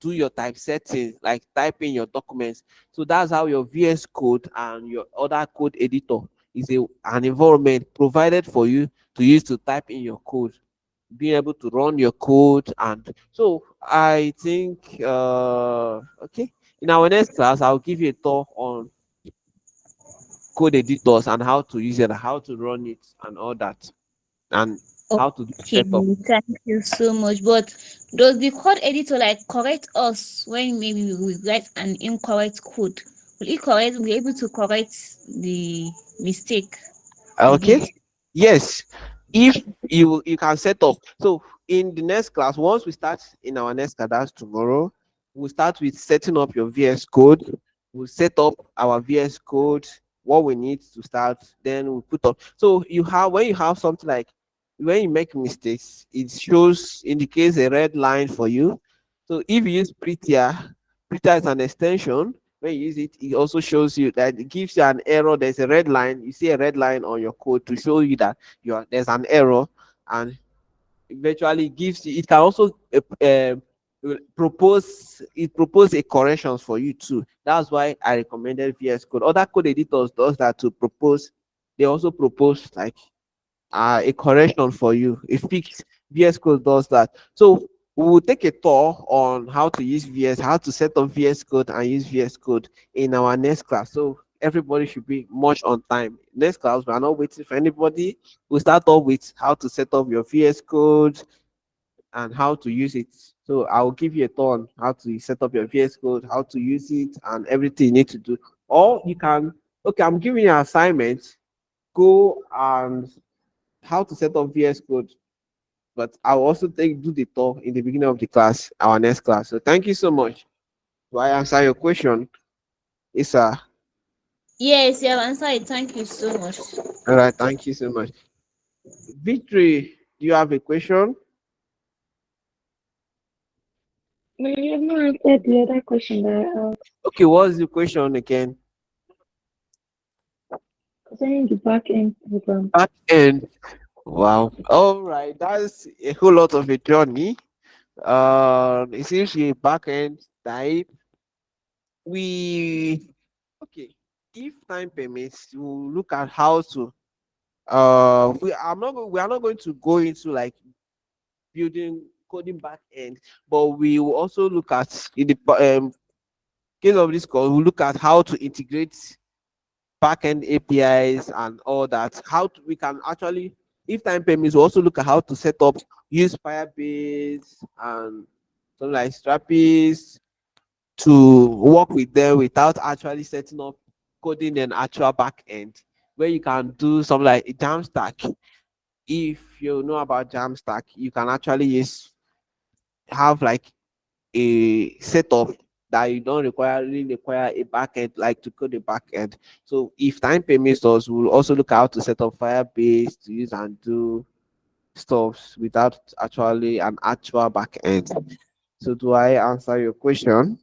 do your type settings, like type in your documents. So that's how your VS Code and your other code editor is an environment provided for you to use to type in your code, being able to run your code. And so I think okay, in our next class I'll give you a talk on code editors and how to use it, how to run it and all that, and how to do Okay, setup. thank you so much. But does the code editor like correct us when maybe we write an incorrect code? Will it correct? Will be able to correct the mistake we did? Okay. Yes. If you can set up. So in the next class, once we start in our next class, that's tomorrow, we'll start with setting up your VS Code. We'll set up our VS Code, what we need to start, then we'll put up. So you have when you have something like when you make mistakes, it shows indicates a red line for you. So if you use Prettier is an extension. When you use it, it also shows you that it gives you an error. There's a red line. You see a red line on your code to show you that there's an error, and eventually gives you. It can also propose a corrections for you too. That's why I recommended VS Code. Other code editors does that to propose. They also propose like a correction for you. A fix. VS Code does that. So we will take a tour on how to use how to set up VS Code and use VS Code in our next class. So everybody should be much on time. Next class, we are not waiting for anybody. We'll start off with how to set up your VS Code and how to use it. So I'll give you a tour on how to set up your VS Code, how to use it, and everything you need to do. Or you can, okay, I'm giving you an assignment. Go and how to set up VS Code, but I'll also do the talk in the beginning of the class, our next class. So thank you so much. Do I answer your question? Yes, sir. Yes, you have answered it. Thank you so much. All right, thank you so much. Victory, do you have a question? No, you have not answered the other question that I asked Okay, what's the question again? concerning the back end program. Back end. Wow. All right, that's a whole lot of a journey. It seems a back end type. We okay. If time permits, we'll look at how to we are not going to go into like building coding back end, but we will also look at in the case of this call, we'll look at how to integrate backend APIs and all that. We can actually, if time permits, we'll also look at how to set up, use Firebase and something like Strapies to work with them without actually setting up coding an actual backend, where you can do something like a Jamstack. If you know about Jamstack, you can actually have like a setup that you don't really require a backend like to code a backend. So if time permits us, we'll also look how to set up Firebase to use and do stuff without actually an actual backend. So do I answer your question?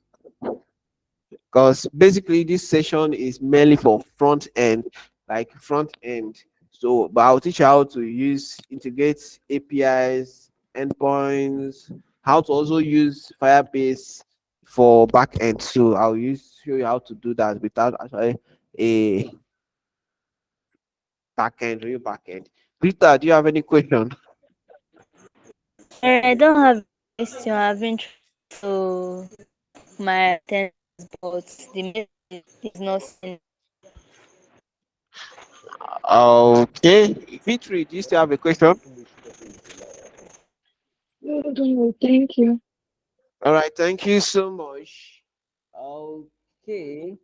Because basically this session is mainly for front end, like front end. So, but I'll teach you how to integrate APIs, endpoints, how to also use Firebase for back end. So show you how to do that without actually a real back end. Rita, do you have any question? I don't have a question. I've been trying to my attendance, but the message is not sending. Okay. Victory, do you still have a question? No, Thank you. All right, thank you so much. Okay.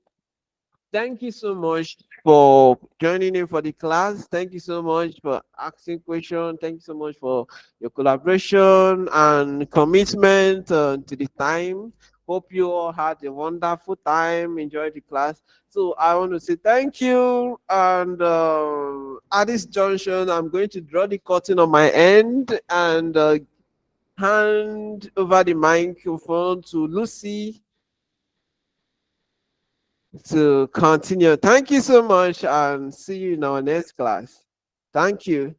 Thank you so much for joining in for the class. Thank you so much for asking questions. Thank you so much for your collaboration and commitment to the time. Hope you all had a wonderful time. Enjoy the class. So I want to say thank you. And at this junction, I'm going to draw the curtain on my end and hand over the microphone to Lucy to continue. Thank you so much and see you in our next class. Thank you.